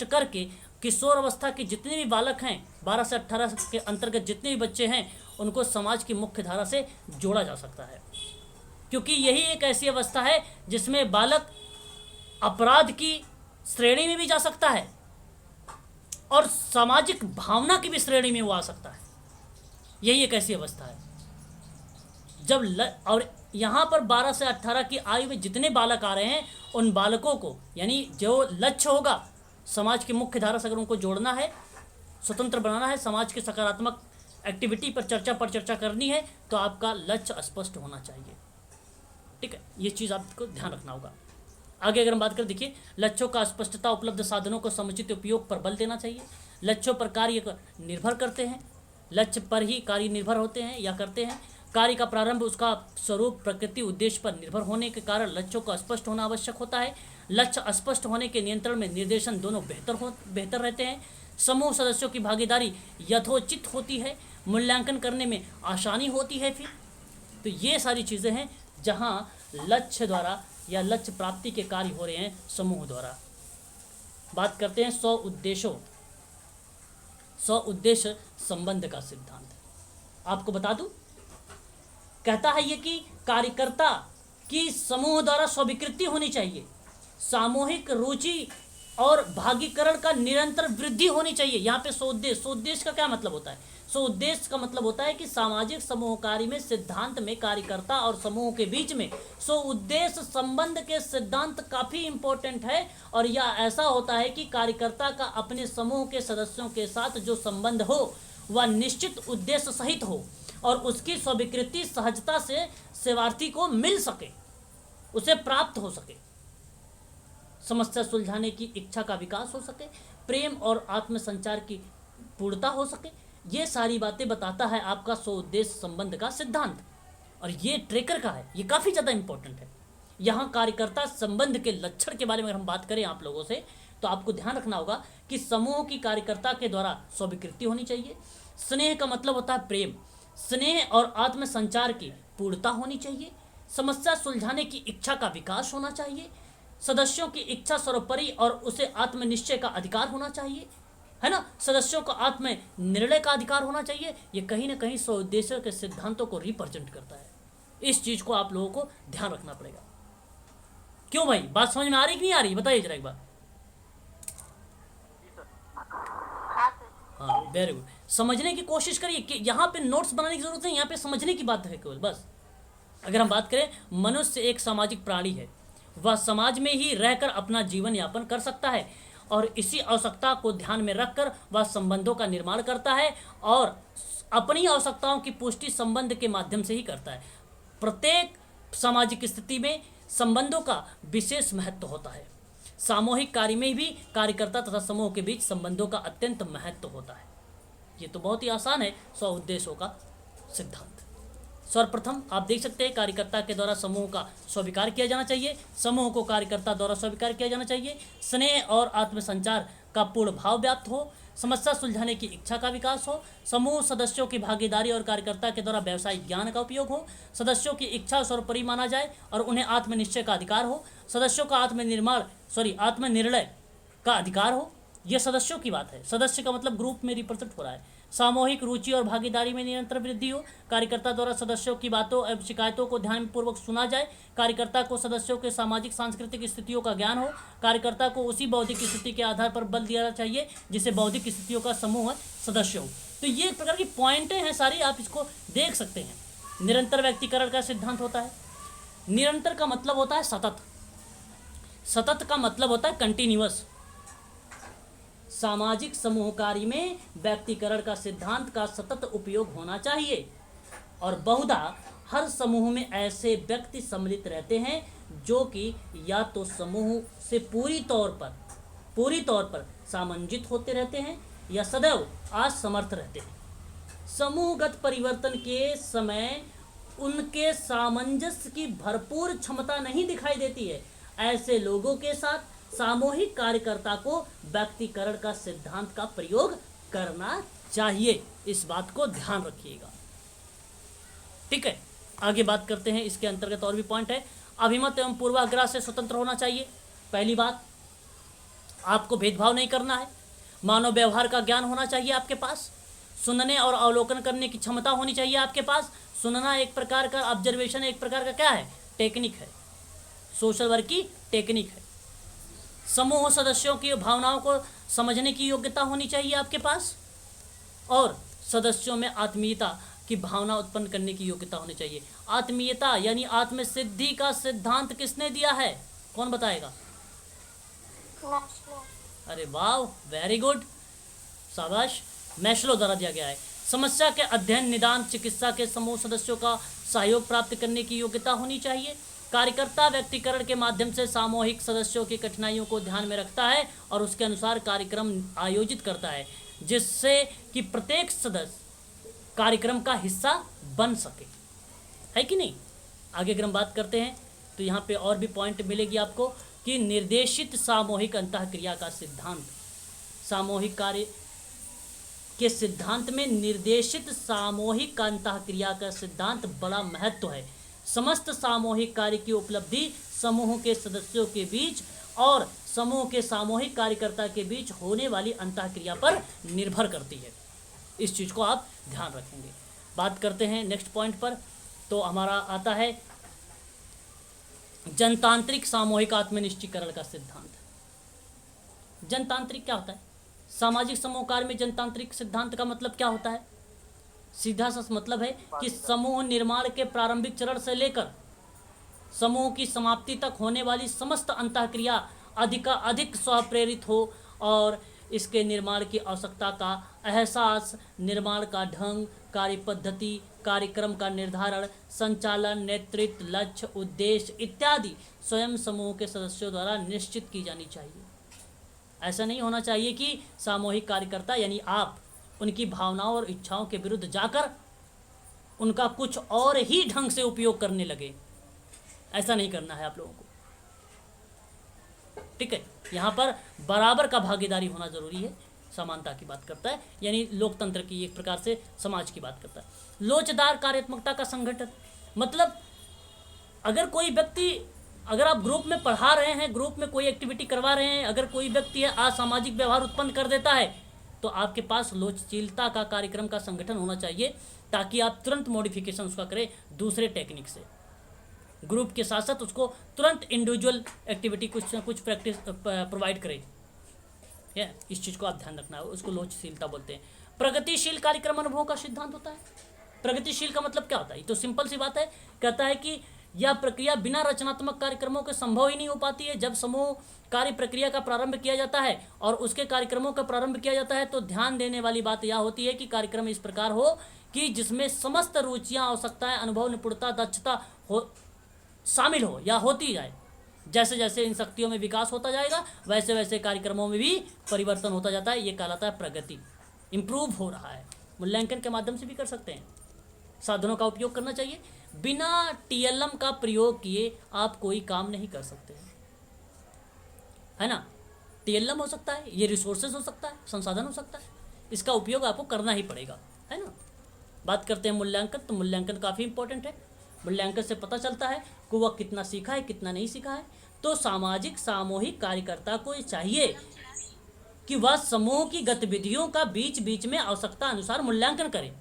करके किशोर अवस्था के जितने भी बालक हैं, 12 से 18 के अंतर्गत जितने भी बच्चे हैं, उनको समाज की मुख्य धारा से जोड़ा जा सकता है। क्योंकि यही एक ऐसी अवस्था है जिसमें बालक अपराध की श्रेणी में भी जा सकता है और सामाजिक भावना की भी श्रेणी में वो आ सकता है। यही एक ऐसी अवस्था है और यहाँ पर 12 से 18 की आयु में जितने बालक आ रहे हैं, उन बालकों को यानी जो लक्ष्य होगा समाज की मुख्य धारा से अगर उनको जोड़ना है, स्वतंत्र बनाना है, समाज के सकारात्मक एक्टिविटी पर चर्चा करनी है, तो आपका लक्ष्य स्पष्ट होना चाहिए। ठीक है, ये चीज़ आपको ध्यान रखना होगा। आगे अगर हम बात करें, देखिए लक्ष्यों का स्पष्टता, उपलब्ध साधनों को समुचित उपयोग पर बल देना चाहिए। लक्ष्यों पर कार्य निर्भर करते हैं, लक्ष्य पर ही कार्य निर्भर होते हैं या करते हैं। कार्य का प्रारंभ उसका स्वरूप, प्रकृति, उद्देश्य पर निर्भर होने के कारण लक्ष्यों का स्पष्ट होना आवश्यक होता है। लक्ष्य स्पष्ट होने के नियंत्रण में निर्देशन दोनों बेहतर रहते हैं। समूह सदस्यों की भागीदारी यथोचित होती है, मूल्यांकन करने में आसानी होती है। फिर तो ये सारी चीज़ें हैं जहाँ लक्ष्य द्वारा या लक्ष्य प्राप्ति के कार्य हो रहे हैं समूह द्वारा। बात करते हैं 100 उद्देश्यों 100 उद्देश्य संबंध का सिद्धांत। आपको बता दूं, कहता है ये कि कार्यकर्ता की समूह द्वारा स्वीकृति होनी चाहिए, सामूहिक रुचि और भागीकरण का निरंतर वृद्धि होनी चाहिए। यहाँ पे स्वउद्देश्य का क्या मतलब होता है? स्वउद्देश्य का मतलब होता है कि सामाजिक समूह कार्य में सिद्धांत में कार्यकर्ता और समूह के बीच में स्वउद्देश्य संबंध के सिद्धांत काफी इंपॉर्टेंट है। और यह ऐसा होता है कि कार्यकर्ता का अपने समूह के सदस्यों के साथ जो संबंध हो वह निश्चित उद्देश्य सहित हो और उसकी स्वीकृति सहजता से सेवार्थी को मिल सके, उसे प्राप्त हो सके, समस्या सुलझाने की इच्छा का विकास हो सके, प्रेम और आत्मसंचार की पूर्णता हो सके। ये सारी बातें बताता है आपका स्वउद्देश्य संबंध का सिद्धांत। और ये ट्रेकर का है, ये काफ़ी ज़्यादा इंपॉर्टेंट है। यहाँ कार्यकर्ता संबंध के लक्षण के बारे में अगर हम बात करें आप लोगों से, तो आपको ध्यान रखना होगा कि समूह की कार्यकर्ता के द्वारा स्वीकृति होनी चाहिए। स्नेह का मतलब होता है प्रेम, स्नेह और आत्मसंचार की पूर्णता होनी चाहिए। समस्या सुलझाने की इच्छा का विकास होना चाहिए। सदस्यों की इच्छा सर्वोपरि और उसे आत्मनिश्चय का अधिकार होना चाहिए, है ना। सदस्यों को आत्म निर्णय का अधिकार होना चाहिए। ये कहीं ना कहीं स्वउद्देश्य के सिद्धांतों को रिप्रेजेंट करता है। इस चीज को आप लोगों को ध्यान रखना पड़ेगा। क्यों भाई, बात समझ में आ रही कि नहीं आ रही? बताइए जरा एक बार। हाँ, वेरी गुड। समझने की कोशिश करिए कि यहाँ पे नोट्स बनाने की जरूरत नहीं, यहाँ पे समझने की बात है केवल, बस। अगर हम बात करें, मनुष्य एक सामाजिक प्राणी है, वह समाज में ही रहकर अपना जीवन यापन कर सकता है और इसी आवश्यकता को ध्यान में रखकर वह संबंधों का निर्माण करता है और अपनी आवश्यकताओं की पुष्टि संबंध के माध्यम से ही करता है। प्रत्येक सामाजिक स्थिति में संबंधों का विशेष महत्व होता है। सामूहिक कार्य में भी कार्यकर्ता तथा समूह के बीच संबंधों का अत्यंत महत्व होता है। ये तो बहुत ही आसान है स्वउद्देश्यों का सिद्धांत। सर्वप्रथम आप देख सकते हैं, कार्यकर्ता के द्वारा समूह का स्वीकार किया जाना चाहिए, समूह को कार्यकर्ता द्वारा स्वीकार किया जाना चाहिए, स्नेह और आत्मसंचार का पूर्ण भाव व्याप्त हो, समस्या सुलझाने की इच्छा का विकास हो, समूह सदस्यों की भागीदारी और कार्यकर्ता के द्वारा व्यावसायिक ज्ञान का उपयोग हो, सदस्यों की इच्छा सर्वोपरि माना जाए और उन्हें आत्मनिश्चय का अधिकार हो, सदस्यों का आत्मनिर्णय का अधिकार हो। यह सदस्यों की बात है। सदस्य का मतलब ग्रुप में रिप्रेजेंट हो रहा है। सामूहिक रुचि और भागीदारी में निरंतर वृद्धि हो, कार्यकर्ता द्वारा सदस्यों की बातों एवं शिकायतों को ध्यानपूर्वक सुना जाए, कार्यकर्ता को सदस्यों के सामाजिक सांस्कृतिक स्थितियों का ज्ञान हो, कार्यकर्ता को उसी बौद्धिक स्थिति के आधार पर बल दिया चाहिए जिसे बौद्धिक स्थितियों का समूह सदस्य हो। तो ये एक प्रकार की पॉइंटें हैं सारी, आप इसको देख सकते हैं। निरंतर व्यक्तिकरण का सिद्धांत होता है। निरंतर का मतलब होता है सतत, सतत का मतलब होता है कंटिन्यूअस। सामाजिक समूह कार्य में व्यक्तिकरण का सिद्धांत का सतत उपयोग होना चाहिए और बहुधा हर समूह में ऐसे व्यक्ति सम्मिलित रहते हैं जो कि या तो समूह से पूरी तौर पर सामंजित होते रहते हैं या सदैव असमर्थ रहते हैं। समूहगत परिवर्तन के समय उनके सामंजस्य की भरपूर क्षमता नहीं दिखाई देती है। ऐसे लोगों के साथ सामूहिक कार्यकर्ता को व्यक्तिकरण का सिद्धांत का प्रयोग करना चाहिए। इस बात को ध्यान रखिएगा, ठीक है। आगे बात करते हैं, इसके अंतर्गत और भी पॉइंट है। अभिमत एवं पूर्वाग्रह से स्वतंत्र होना चाहिए। पहली बात, आपको भेदभाव नहीं करना है। मानव व्यवहार का ज्ञान होना चाहिए आपके पास। सुनने और अवलोकन करने की क्षमता होनी चाहिए आपके पास। सुनना एक प्रकार का ऑब्जर्वेशन, एक प्रकार का क्या है, टेक्निक है, सोशल वर्क की टेक्निक है। समूह सदस्यों की भावनाओं को समझने की योग्यता होनी चाहिए आपके पास और सदस्यों में आत्मीयता की भावना उत्पन्न करने की योग्यता होनी चाहिए। आत्मीयता यानी आत्मसिद्धि का सिद्धांत किसने दिया है, कौन बताएगा? अरे वाह, वेरी गुड, शाबाश, मैस्लो द्वारा दिया गया है। समस्या के अध्ययन, निदान, चिकित्सा के समूह सदस्यों का सहयोग प्राप्त करने की योग्यता होनी चाहिए। कार्यकर्ता व्यक्तिकरण के माध्यम से सामूहिक सदस्यों की कठिनाइयों को ध्यान में रखता है और उसके अनुसार कार्यक्रम आयोजित करता है जिससे कि प्रत्येक सदस्य कार्यक्रम का हिस्सा बन सके, है कि नहीं। आगे अगर हम बात करते हैं तो यहाँ पे और भी पॉइंट मिलेगी आपको कि निर्देशित सामूहिक अंतःक्रिया का सिद्धांत। सामूहिक कार्य के सिद्धांत में निर्देशित सामूहिक अंतःक्रिया का सिद्धांत बड़ा महत्व है। समस्त सामूहिक कार्य की उपलब्धि समूह के सदस्यों के बीच और समूह के सामूहिक कार्यकर्ता के बीच होने वाली अंतःक्रिया पर निर्भर करती है। इस चीज़ को आप ध्यान रखेंगे। बात करते हैं नेक्स्ट पॉइंट पर, तो हमारा आता है जनतांत्रिक सामूहिक आत्मनिश्चयीकरण का सिद्धांत। जनतांत्रिक क्या होता है? सामाजिक समूह कार्य में जनतांत्रिक सिद्धांत का मतलब क्या होता है? सीधा सा मतलब है कि समूह निर्माण के प्रारंभिक चरण से लेकर समूह की समाप्ति तक होने वाली समस्त अंतःक्रिया अधिक स्वप्रेरित हो और इसके निर्माण की आवश्यकता का एहसास, निर्माण का ढंग, कार्य पद्धति, कार्यक्रम का निर्धारण, संचालन, नेतृत्व, लक्ष्य, उद्देश्य इत्यादि स्वयं समूह के सदस्यों द्वारा निश्चित की जानी चाहिए। ऐसा नहीं होना चाहिए कि सामूहिक कार्यकर्ता यानी आप उनकी भावनाओं और इच्छाओं के विरुद्ध जाकर उनका कुछ और ही ढंग से उपयोग करने लगे। ऐसा नहीं करना है आप लोगों को, ठीक है। यहाँ पर बराबर का भागीदारी होना जरूरी है। समानता की बात करता है, यानी लोकतंत्र की एक प्रकार से समाज की बात करता है। लोचदार कार्यात्मकता का संगठन, मतलब अगर आप ग्रुप में पढ़ा रहे हैं, ग्रुप में कोई एक्टिविटी करवा रहे हैं, अगर कोई व्यक्ति है असामाजिक व्यवहार उत्पन्न कर देता है, तो आपके पास लोचशीलता का कार्यक्रम का संगठन होना चाहिए, ताकि आप तुरंत मॉडिफिकेशन उसका करें दूसरे टेक्निक से। ग्रुप के साथ साथ उसको तुरंत इंडिविजुअल एक्टिविटी कुछ ना कुछ प्रैक्टिस प्रोवाइड करें। इस चीज़ को आप ध्यान रखना है, उसको लोचशीलता बोलते हैं। प्रगतिशील कार्यक्रम अनुभव का सिद्धांत होता है। प्रगतिशील का मतलब क्या होता है? ये तो सिंपल सी बात है। कहता है कि यह प्रक्रिया बिना रचनात्मक कार्यक्रमों के संभव ही नहीं हो पाती है। जब समूह कार्य प्रक्रिया का प्रारंभ किया जाता है और उसके कार्यक्रमों का प्रारंभ किया जाता है, तो ध्यान देने वाली बात यह होती है कि कार्यक्रम इस प्रकार हो कि जिसमें समस्त रुचियां, आवश्यकताएं, अनुभव, निपुणता, दक्षता शामिल हो या होती जाए। जैसे जैसे इन शक्तियों में विकास होता जाएगा, वैसे वैसे कार्यक्रमों में भी परिवर्तन होता जाता है। ये कहलाता है प्रगति, इम्प्रूव हो रहा है। मूल्यांकन के माध्यम से भी कर सकते हैं। साधनों का उपयोग करना चाहिए। बिना TLM का प्रयोग किए आप कोई काम नहीं कर सकते हैं, है ना। TLM हो सकता है, ये रिसोर्सेज हो सकता है, संसाधन हो सकता है, इसका उपयोग आपको करना ही पड़ेगा, है ना। बात करते हैं मूल्यांकन, तो मूल्यांकन काफ़ी इंपॉर्टेंट है। मूल्यांकन से पता चलता है कि वह कितना सीखा है, कितना नहीं सीखा है। तो सामाजिक सामूहिक कार्यकर्ता को ये चाहिए कि वह समूह की गतिविधियों का बीच बीच में आवश्यकता अनुसार मूल्यांकन करे,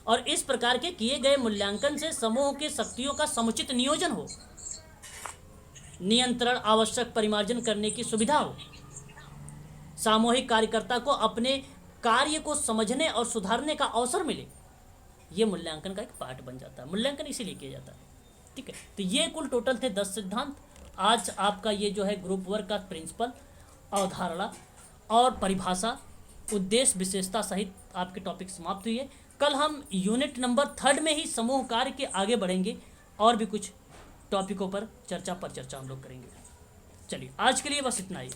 और इस प्रकार के किए गए मूल्यांकन से समूह की शक्तियों का समुचित नियोजन हो, नियंत्रण, आवश्यक परिमार्जन करने की सुविधा हो। सामूहिक कार्यकर्ता को अपने कार्य को समझने और सुधारने का अवसर मिले। ये मूल्यांकन का एक पार्ट बन जाता है। मूल्यांकन इसीलिए किया जाता है, ठीक है। तो ये कुल टोटल थे 10 सिद्धांत। आज आपका ये जो है ग्रुप वर्क का प्रिंसिपल, अवधारणा और परिभाषा, उद्देश्य, विशेषता सहित आपके टॉपिक समाप्त हुई है। कल हम यूनिट नंबर 3 में ही समूह कार्य के आगे बढ़ेंगे और भी कुछ टॉपिकों पर चर्चा हम लोग करेंगे। चलिए आज के लिए बस इतना ही।